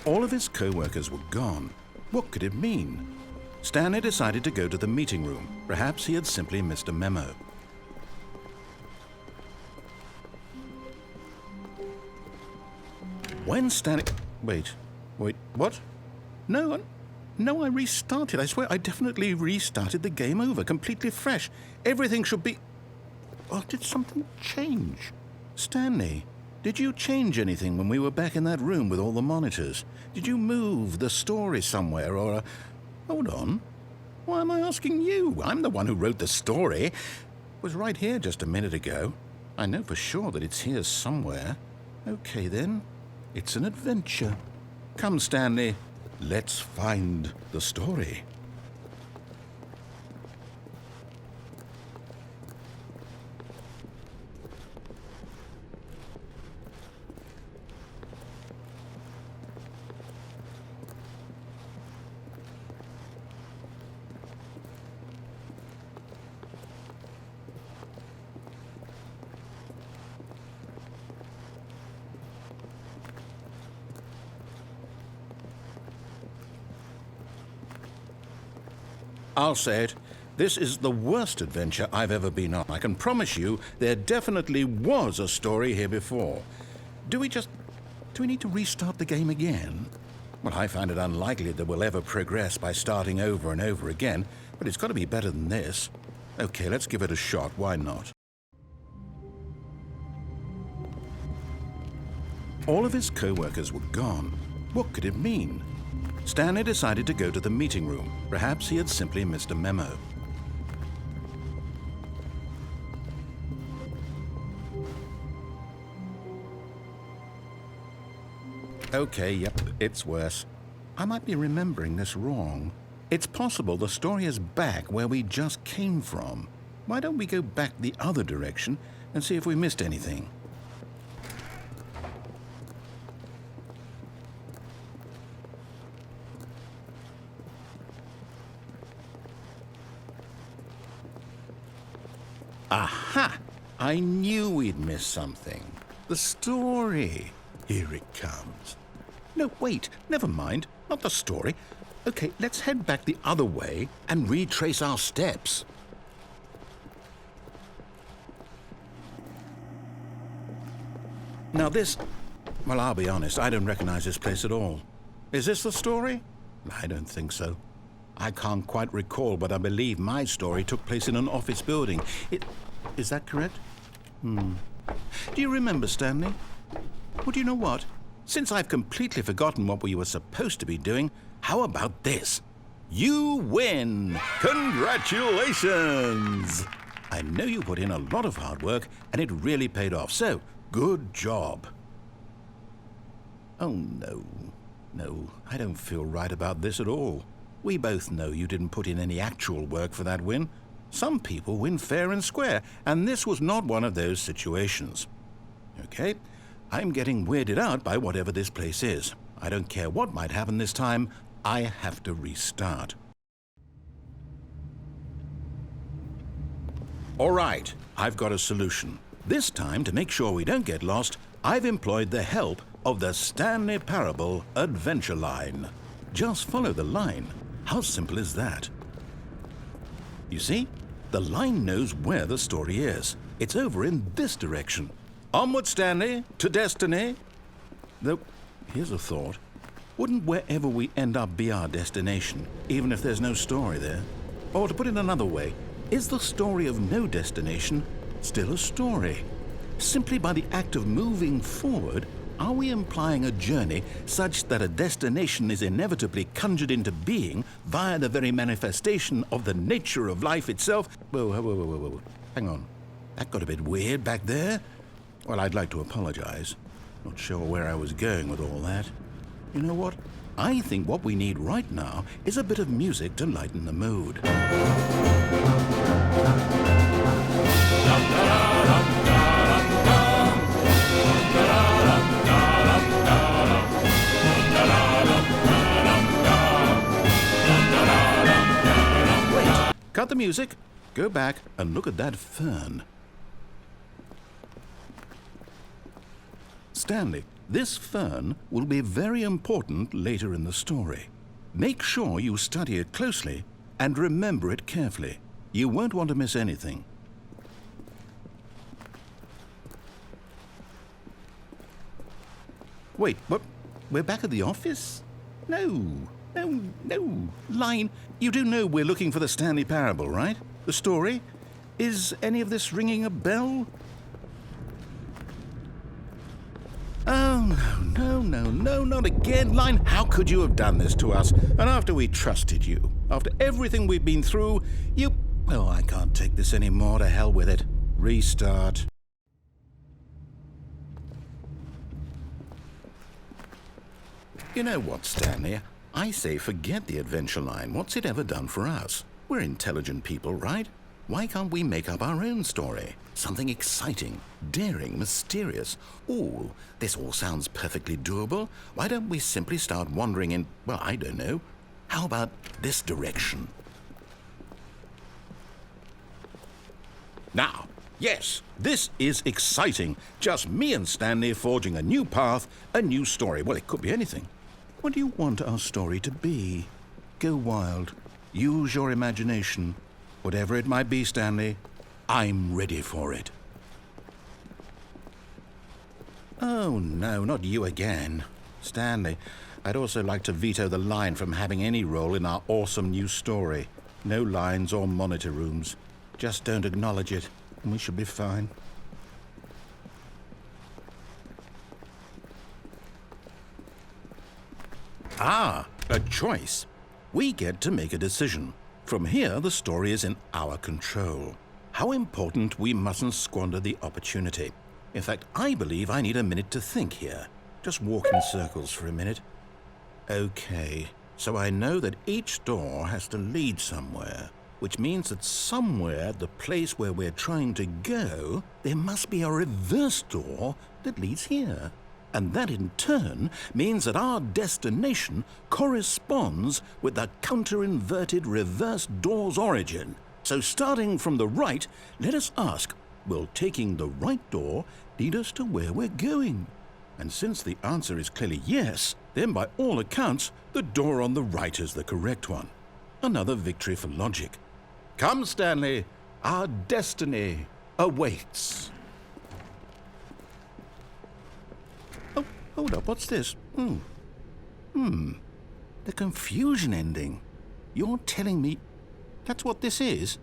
All of his co-workers were gone. What could it mean? Stanley decided to go to the meeting room. Perhaps he had simply missed a memo. When Stanley... Wait, what? No, I restarted. I swear I definitely restarted the game over, completely fresh. Everything should be... Oh, did something change? Stanley, did you change anything when we were back in that room with all the monitors? Did you move the story somewhere or... Hold on. Why am I asking you? I'm the one who wrote the story. It was right here just a minute ago. I know for sure that it's here somewhere. Okay, then. It's an adventure. Come, Stanley. Let's find the story. I'll say it. This is the worst adventure I've ever been on. I can promise you there definitely was a story here before. Do we need to restart the game again? Well, I find it unlikely that we'll ever progress by starting over and over again, but it's got to be better than this. Okay, let's give it a shot. Why not? All of his co-workers were gone. What could it mean? Stanley decided to go to the meeting room. Perhaps he had simply missed a memo. Okay, yep, it's worse. I might be remembering this wrong. It's possible the story is back where we just came from. Why don't we go back the other direction and see if we missed anything? Aha! I knew we'd missed something. The story. Here it comes. No, wait, never mind. Not the story. Okay, let's head back the other way and retrace our steps. Now this... Well, I'll be honest, I don't recognize this place at all. Is this the story? I don't think so. I can't quite recall, but I believe my story took place in an office building. Is that correct? Do you remember, Stanley? Well, do you know what? Since I've completely forgotten what we were supposed to be doing, how about this? You win! Congratulations! I know you put in a lot of hard work, and it really paid off, so good job. Oh, no. No, I don't feel right about this at all. We both know you didn't put in any actual work for that win. Some people win fair and square, and this was not one of those situations. Okay, I'm getting weirded out by whatever this place is. I don't care what might happen this time, I have to restart. All right, I've got a solution. This time, to make sure we don't get lost, I've employed the help of the Stanley Parable Adventure Line. Just follow the line. How simple is that? You see, the line knows where the story is. It's over in this direction. Onward, Stanley, to destiny. Though, here's a thought. Wouldn't wherever we end up be our destination, even if there's no story there? Or to put it another way, is the story of no destination still a story? Simply by the act of moving forward, are we implying a journey such that a destination is inevitably conjured into being via the very manifestation of the nature of life itself? Whoa. Hang on. That got a bit weird back there. Well, I'd like to apologize. Not sure where I was going with all that. You know what? I think what we need right now is a bit of music to lighten the mood. Cut the music, go back and look at that fern. Stanley, this fern will be very important later in the story. Make sure you study it closely and remember it carefully. You won't want to miss anything. Wait, what? We're back at the office? No. Line, you do know we're looking for the Stanley Parable, right? The story? Is any of this ringing a bell? Oh, no, not again. Line, how could you have done this to us? And after we trusted you, after everything we've been through, you... Oh, I can't take this anymore. To hell with it. Restart. You know what, Stanley? I say forget the adventure line. What's it ever done for us? We're intelligent people, right? Why can't we make up our own story? Something exciting, daring, mysterious. Ooh, this all sounds perfectly doable. Why don't we simply start wandering in, well, I don't know. How about this direction? Now, yes, this is exciting. Just me and Stanley forging a new path, a new story. Well, it could be anything. What do you want our story to be? Go wild. Use your imagination. Whatever it might be, Stanley, I'm ready for it. Oh, no, not you again. Stanley, I'd also like to veto the line from having any role in our awesome new story. No lines or monitor rooms. Just don't acknowledge it, and we should be fine. Ah, a choice. We get to make a decision. From here, the story is in our control. How important we mustn't squander the opportunity. In fact, I believe I need a minute to think here. Just walk in circles for a minute. Okay, so I know that each door has to lead somewhere, which means that somewhere at the place where we're trying to go, there must be a reverse door that leads here. And that in turn means that our destination corresponds with the counter-inverted reverse door's origin. So starting from the right, let us ask, will taking the right door lead us to where we're going? And since the answer is clearly yes, then by all accounts, the door on the right is the correct one. Another victory for logic. Come, Stanley, our destiny awaits. Hold up, what's this? The confusion ending. You're telling me that's what this is?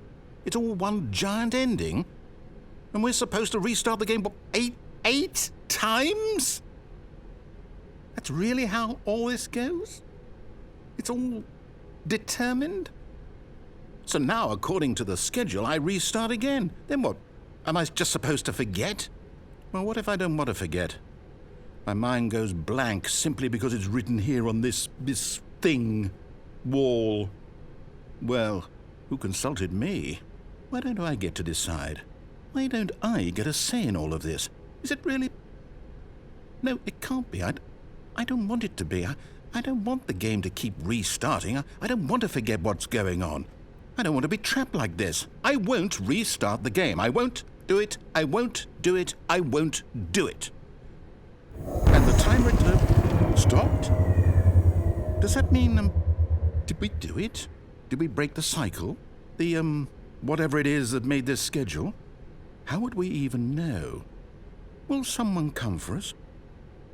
It's all one giant ending? And we're supposed to restart the game, what, eight times? That's really how all this goes? It's all determined? So now, according to the schedule, I restart again. Then what? Am I just supposed to forget? Well, what if I don't want to forget? My mind goes blank simply because it's written here on this thing, wall. Well, who consulted me? Why don't I get to decide? Why don't I get a say in all of this? Is it really? No, it can't be. I don't want it to be. I don't want the game to keep restarting. I don't want to forget what's going on. I don't want to be trapped like this. I won't restart the game. I won't do it. I won't do it. I won't do it. And the timer stopped? Does that mean, did we do it? Did we break the cycle? The, whatever it is that made this schedule? How would we even know? Will someone come for us?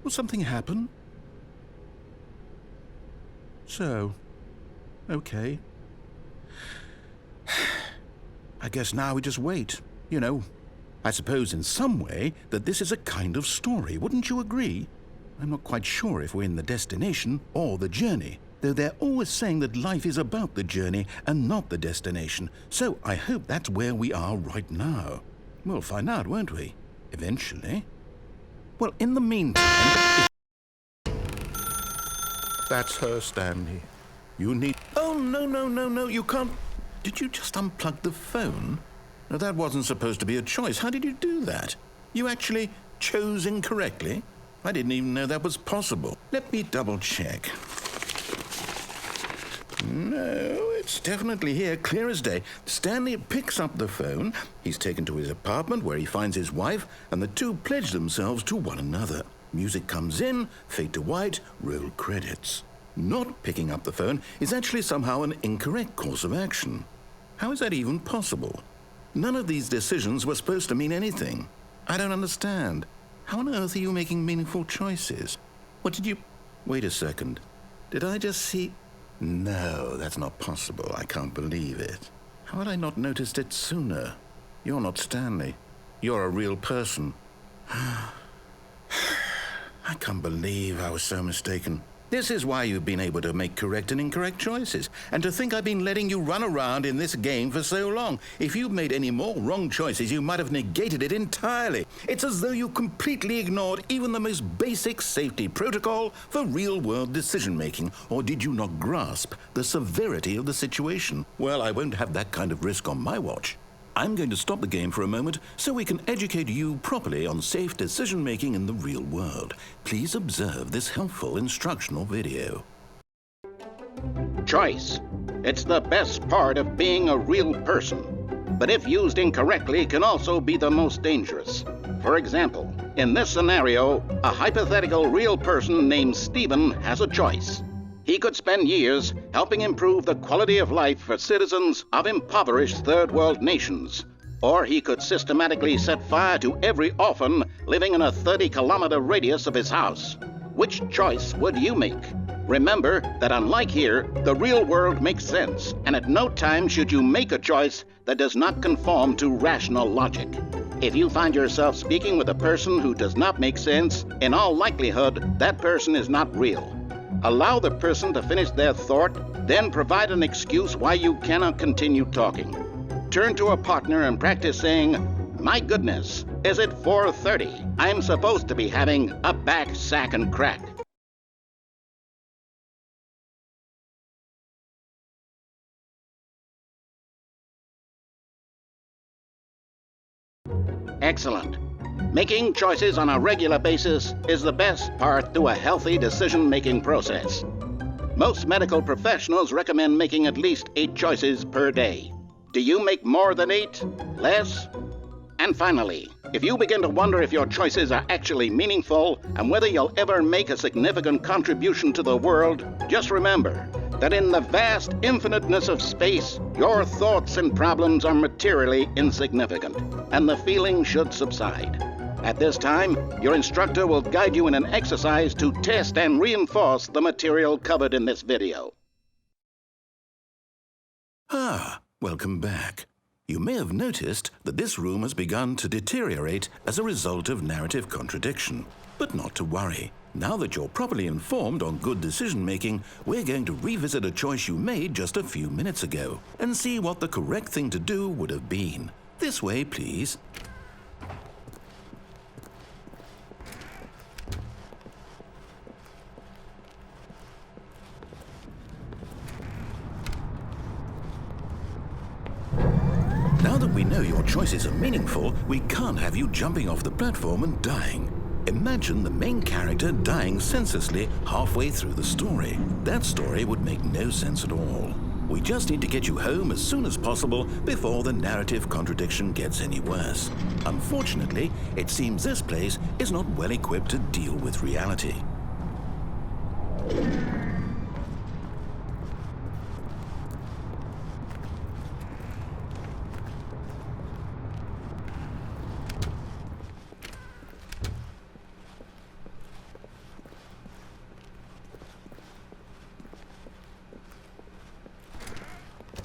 Will something happen? So, okay. I guess now we just wait, you know. I suppose in some way that this is a kind of story, wouldn't you agree? I'm not quite sure if we're in the destination or the journey, though they're always saying that life is about the journey and not the destination, so I hope that's where we are right now. We'll find out, won't we? Eventually. Well, in the meantime... That's her, Stanley. You need... Oh, no, you can't... Did you just unplug the phone? Now, that wasn't supposed to be a choice. How did you do that? You actually chose incorrectly? I didn't even know that was possible. Let me double check. No, it's definitely here, clear as day. Stanley picks up the phone. He's taken to his apartment where he finds his wife, and the two pledge themselves to one another. Music comes in, fade to white, roll credits. Not picking up the phone is actually somehow an incorrect course of action. How is that even possible? None of these decisions were supposed to mean anything. I don't understand. How on earth are you making meaningful choices? What did you... Wait a second. Did I just see... No, that's not possible. I can't believe it. How had I not noticed it sooner? You're not Stanley. You're a real person. I can't believe I was so mistaken. This is why you've been able to make correct and incorrect choices. And to think I've been letting you run around in this game for so long. If you'd made any more wrong choices, you might have negated it entirely. It's as though you completely ignored even the most basic safety protocol for real-world decision-making. Or did you not grasp the severity of the situation? Well, I won't have that kind of risk on my watch. I'm going to stop the game for a moment so we can educate you properly on safe decision-making in the real world. Please observe this helpful instructional video. Choice. It's the best part of being a real person. But if used incorrectly, can also be the most dangerous. For example, in this scenario, a hypothetical real person named Stephen has a choice. He could spend years helping improve the quality of life for citizens of impoverished third world nations. Or he could systematically set fire to every orphan living in a 30-kilometer radius of his house. Which choice would you make? Remember that unlike here, the real world makes sense, and at no time should you make a choice that does not conform to rational logic. If you find yourself speaking with a person who does not make sense, in all likelihood, that person is not real. Allow the person to finish their thought, then provide an excuse why you cannot continue talking. Turn to a partner and practice saying, "My goodness, is it 4:30? I'm supposed to be having a back, sack, and crack." Excellent. Making choices on a regular basis is the best part to a healthy decision-making process. Most medical professionals recommend making at least 8 choices per day. Do you make more than 8? Less? And finally, if you begin to wonder if your choices are actually meaningful and whether you'll ever make a significant contribution to the world, just remember that in the vast infiniteness of space, your thoughts and problems are materially insignificant, and the feeling should subside. At this time, your instructor will guide you in an exercise to test and reinforce the material covered in this video. Welcome back. You may have noticed that this room has begun to deteriorate as a result of narrative contradiction. But not to worry. Now that you're properly informed on good decision-making, we're going to revisit a choice you made just a few minutes ago and see what the correct thing to do would have been. This way, please. Now that we know your choices are meaningful, we can't have you jumping off the platform and dying. Imagine the main character dying senselessly halfway through the story. That story would make no sense at all. We just need to get you home as soon as possible before the narrative contradiction gets any worse. Unfortunately, it seems this place is not well equipped to deal with reality.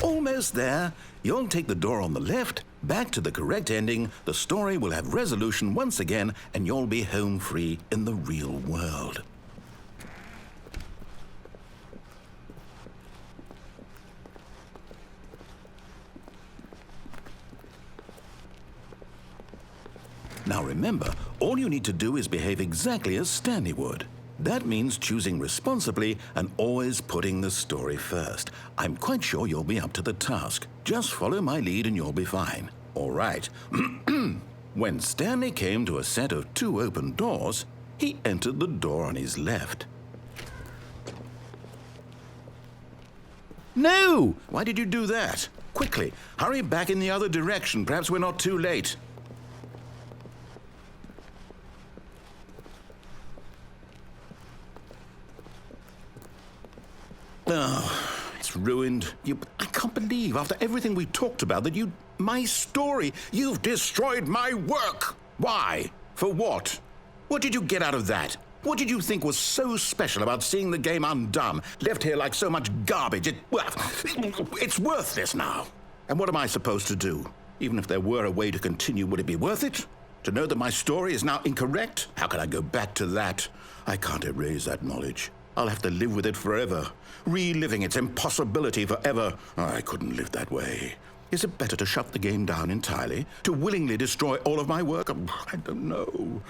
Almost there. You'll take the door on the left, back to the correct ending, the story will have resolution once again, and you'll be home free in the real world. Now remember, all you need to do is behave exactly as Stanley would. That means choosing responsibly and always putting the story first. I'm quite sure you'll be up to the task. Just follow my lead and you'll be fine. All right. When Stanley came to a set of 2 open doors, he entered the door on his left. No! Why did you do that? Quickly, hurry back in the other direction. Perhaps we're not too late. Oh, it's ruined. I can't believe, after everything we talked about, that my story, you've destroyed my work. Why? For what? What did you get out of that? What did you think was so special about seeing the game undone, left here like so much garbage? It's worthless now. And what am I supposed to do? Even if there were a way to continue, would it be worth it? To know that my story is now incorrect? How can I go back to that? I can't erase that knowledge. I'll have to live with it forever, reliving its impossibility forever. I couldn't live that way. Is it better to shut the game down entirely? To willingly destroy all of my work? I don't know.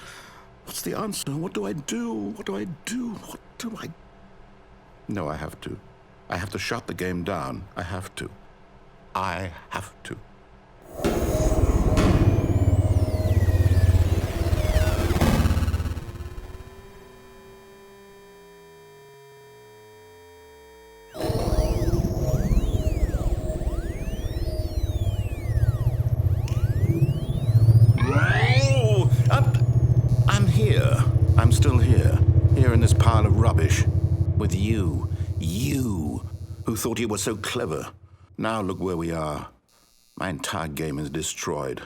What's the answer? What do I do? What do I do? What do I... No, I have to. I have to shut the game down. I have to. I have to. I'm still here in this pile of rubbish, with you who thought you were so clever. Now look where we are. My entire game is destroyed.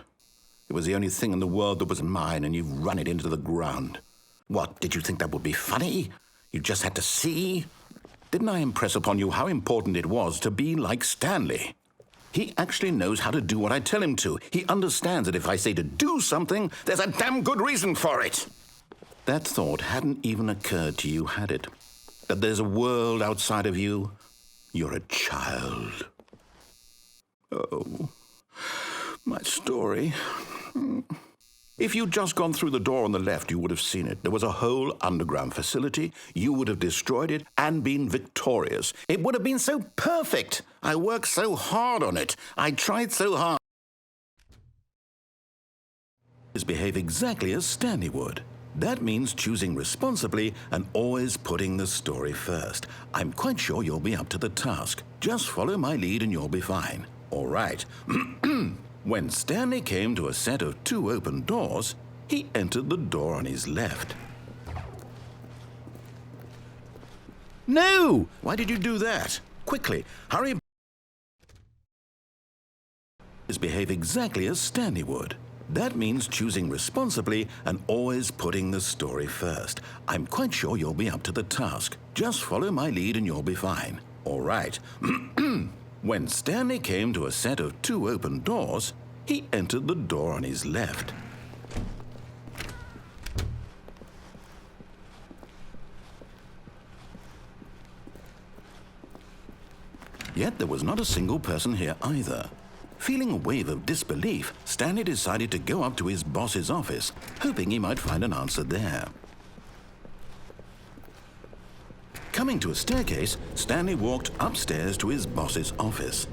It was the only thing in the world that was mine, and you've run it into the ground. What, did you think that would be funny? You just had to see? Didn't I impress upon you how important it was to be like Stanley? He actually knows how to do what I tell him to. He understands that if I say to do something, there's a damn good reason for it. That thought hadn't even occurred to you, had it? That there's a world outside of you? You're a child. Oh, my story. If you'd just gone through the door on the left, you would have seen it. There was a whole underground facility. You would have destroyed it and been victorious. It would have been so perfect. I worked so hard on it. I tried so hard. Behave exactly as Stanley would. That means choosing responsibly and always putting the story first. I'm quite sure you'll be up to the task. Just follow my lead and you'll be fine. All right. When Stanley came to a set of 2 open doors, he entered the door on his left. No! Why did you do that? Quickly, hurry. Behave exactly as Stanley would. That means choosing responsibly and always putting the story first. I'm quite sure you'll be up to the task. Just follow my lead and you'll be fine. All right. When Stanley came to a set of 2 open doors, he entered the door on his left. Yet there was not a single person here either. Feeling a wave of disbelief, Stanley decided to go up to his boss's office, hoping he might find an answer there. Coming to a staircase, Stanley walked upstairs to his boss's office.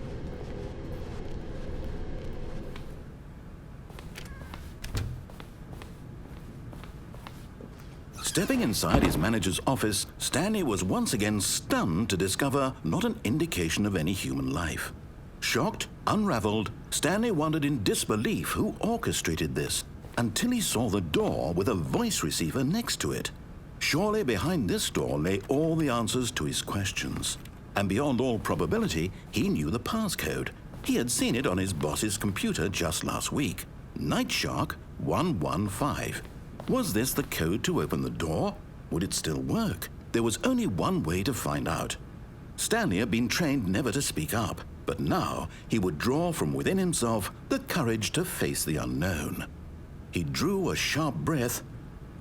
Stepping inside his manager's office, Stanley was once again stunned to discover not an indication of any human life. Shocked, unraveled, Stanley wondered in disbelief who orchestrated this, until he saw the door with a voice receiver next to it. Surely behind this door lay all the answers to his questions. And beyond all probability, he knew the passcode. He had seen it on his boss's computer just last week. Night Shark 115. Was this the code to open the door? Would it still work? There was only one way to find out. Stanley had been trained never to speak up, but now he would draw from within himself the courage to face the unknown. He drew a sharp breath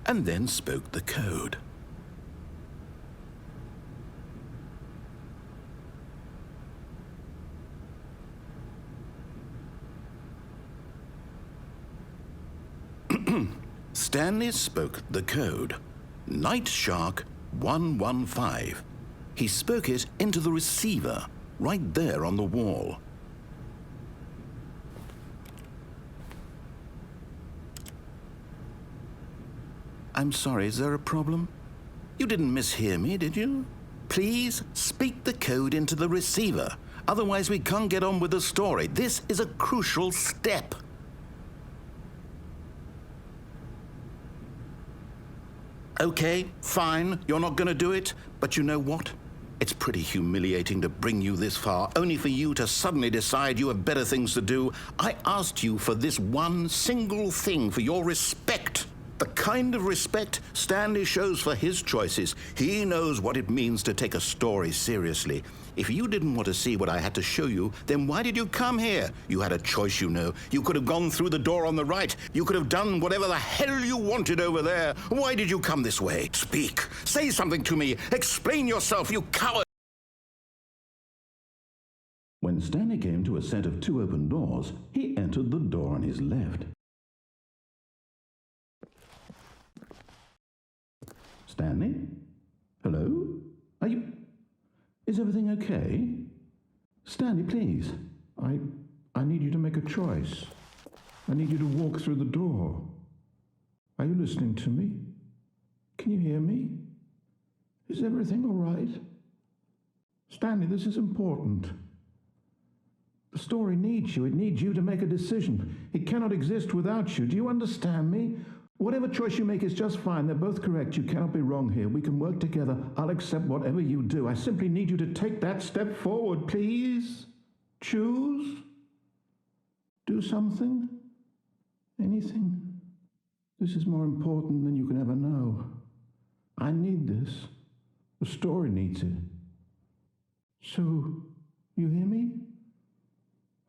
and then spoke the code. Stanley spoke the code. Night Shark 115. He spoke it into the receiver, right there on the wall. I'm sorry, is there a problem? You didn't mishear me, did you? Please speak the code into the receiver. Otherwise, we can't get on with the story. This is a crucial step. Okay, fine, you're not going to do it, but you know what? It's pretty humiliating to bring you this far, only for you to suddenly decide you have better things to do. I asked you for this one single thing, for your respect. The kind of respect Stanley shows for his choices. He knows what it means to take a story seriously. If you didn't want to see what I had to show you, then why did you come here? You had a choice, you know. You could have gone through the door on the right. You could have done whatever the hell you wanted over there. Why did you come this way? Speak. Say something to me. Explain yourself, you coward. When Stanley came to a set of 2 open doors, he entered the door on his left. Stanley? Hello? Are you... Is everything okay? Stanley, please. I need you to make a choice. I need you to walk through the door. Are you listening to me? Can you hear me? Is everything all right? Stanley, this is important. The story needs you. It needs you to make a decision. It cannot exist without you. Do you understand me? Whatever choice you make is just fine. They're both correct. You cannot be wrong here. We can work together. I'll accept whatever you do. I simply need you to take that step forward, please. Choose. Do something. Anything. This is more important than you can ever know. I need this. The story needs it. So, you hear me?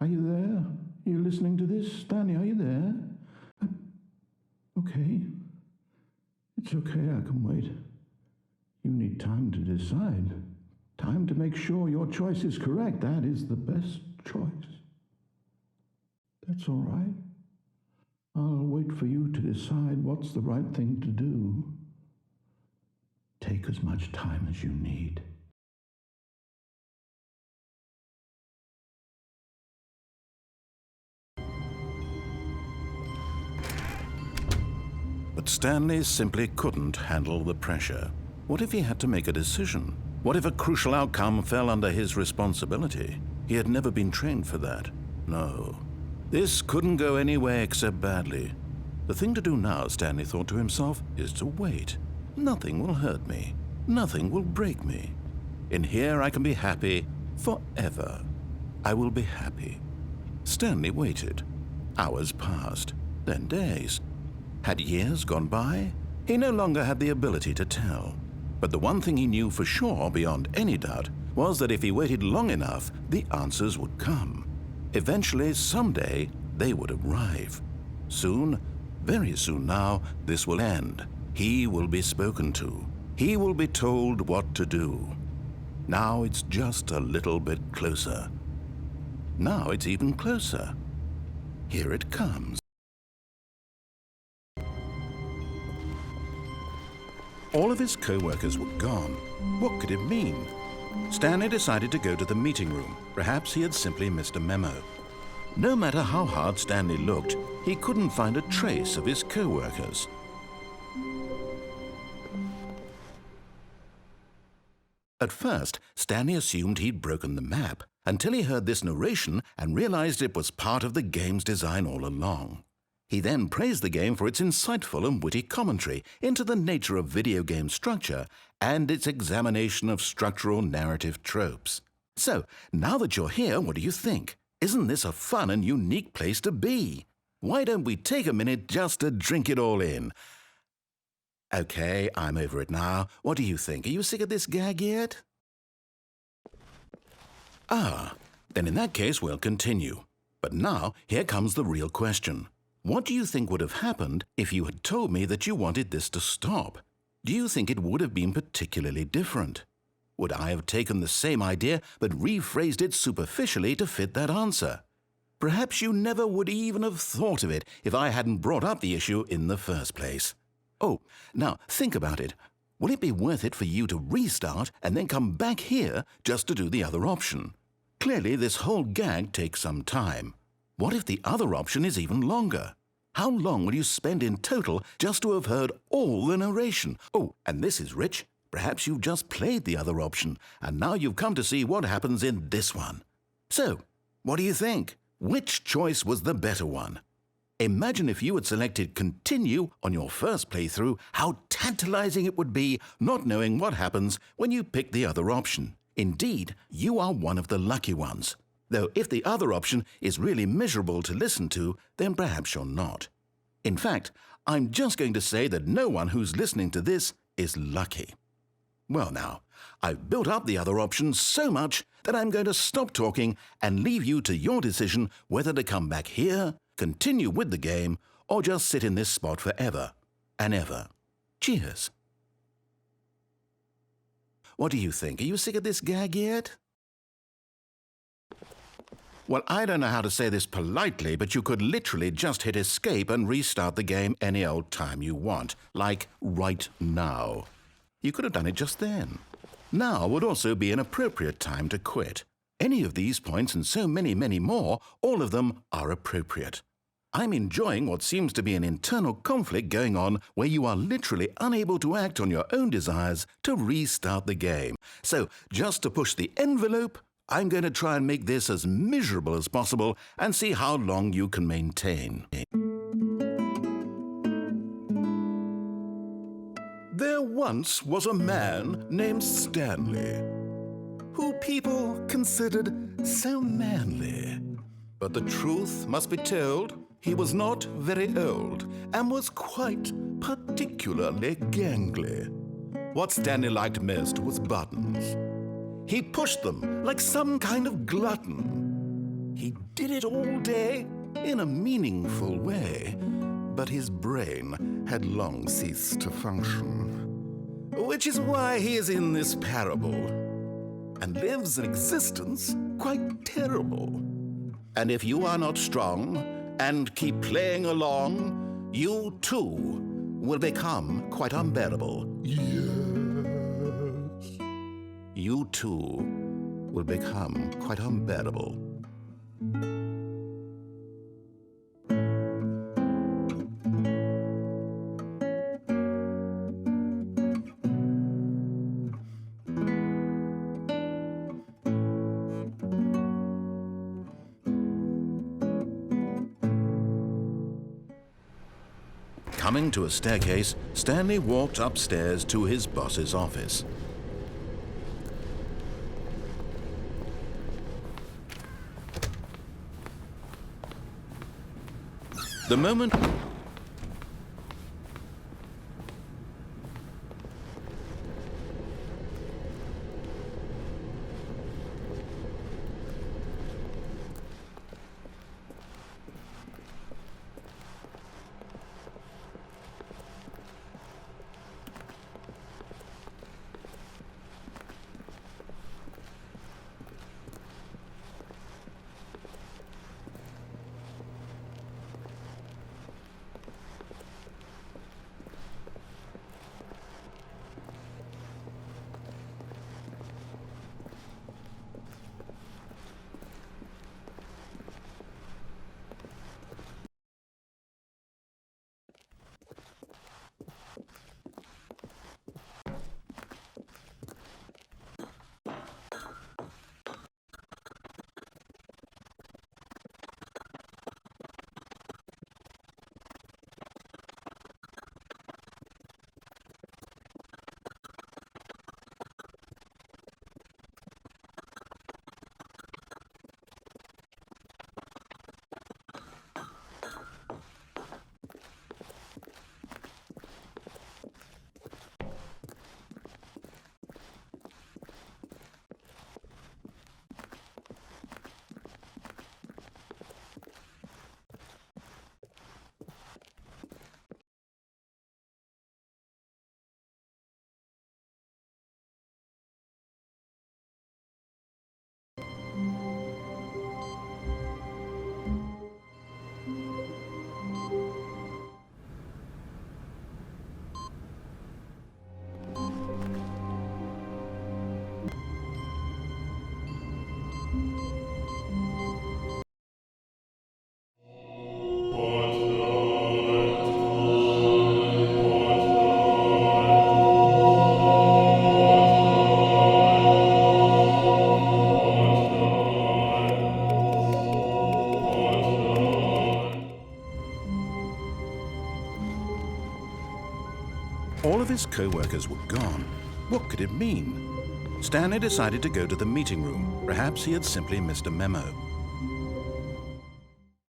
Are you there? Are you listening to this? Stanley, are you there? Okay. It's okay, I can wait. You need time to decide. Time to make sure your choice is correct. That is the best choice. That's all right. I'll wait for you to decide what's the right thing to do. Take as much time as you need. But Stanley simply couldn't handle the pressure. What if he had to make a decision? What if a crucial outcome fell under his responsibility? He had never been trained for that. No. This couldn't go any way except badly. The thing to do now, Stanley thought to himself, is to wait. Nothing will hurt me. Nothing will break me. In here I can be happy forever. I will be happy. Stanley waited. Hours passed, then days. Had years gone by? He no longer had the ability to tell. But the one thing he knew for sure, beyond any doubt, was that if he waited long enough, the answers would come. Eventually, someday, they would arrive. Soon, very soon now, this will end. He will be spoken to. He will be told what to do. Now it's just a little bit closer. Now it's even closer. Here it comes. All of his co-workers were gone. What could it mean? Stanley decided to go to the meeting room. Perhaps he had simply missed a memo. No matter how hard Stanley looked, he couldn't find a trace of his co-workers. At first, Stanley assumed he'd broken the map, until he heard this narration and realized it was part of the game's design all along. He then praised the game for its insightful and witty commentary into the nature of video game structure and its examination of structural narrative tropes. So, now that you're here, what do you think? Isn't this a fun and unique place to be? Why don't we take a minute just to drink it all in? Okay, I'm over it now. What do you think? Are you sick of this gag yet? Ah, then in that case we'll continue. But now, here comes the real question. What do you think would have happened if you had told me that you wanted this to stop? Do you think it would have been particularly different? Would I have taken the same idea but rephrased it superficially to fit that answer? Perhaps you never would even have thought of it if I hadn't brought up the issue in the first place. Oh, now think about it. Will it be worth it for you to restart and then come back here just to do the other option? Clearly, this whole gag takes some time. What if the other option is even longer? How long will you spend in total just to have heard all the narration? Oh, and this is rich. Perhaps you've just played the other option, and now you've come to see what happens in this one. So, what do you think? Which choice was the better one? Imagine if you had selected Continue on your first playthrough, how tantalizing it would be not knowing what happens when you pick the other option. Indeed, you are one of the lucky ones. Though if the other option is really miserable to listen to, then perhaps you're not. In fact, I'm just going to say that no one who's listening to this is lucky. Well now, I've built up the other options so much that I'm going to stop talking and leave you to your decision whether to come back here, continue with the game, or just sit in this spot forever and ever. Cheers. What do you think? Are you sick of this gag yet? Well, I don't know how to say this politely, but you could literally just hit escape and restart the game any old time you want, like right now. You could have done it just then. Now would also be an appropriate time to quit. Any of these points and so many, many more, all of them are appropriate. I'm enjoying what seems to be an internal conflict going on where you are literally unable to act on your own desires to restart the game. So, just to push the envelope, I'm going to try and make this as miserable as possible and see how long you can maintain. There once was a man named Stanley, who people considered so manly. But the truth must be told, he was not very old and was quite particularly gangly. What Stanley liked most was buttons. He pushed them like some kind of glutton. He did it all day in a meaningful way, but his brain had long ceased to function. Which is why he is in this parable and lives an existence quite terrible. And if you are not strong and keep playing along, you too will become quite unbearable. Yes. You too will become quite unbearable. Coming to a staircase, Stanley walked upstairs to his boss's office. The moment... All of his co-workers were gone. What could it mean? Stanley decided to go to the meeting room. Perhaps he had simply missed a memo.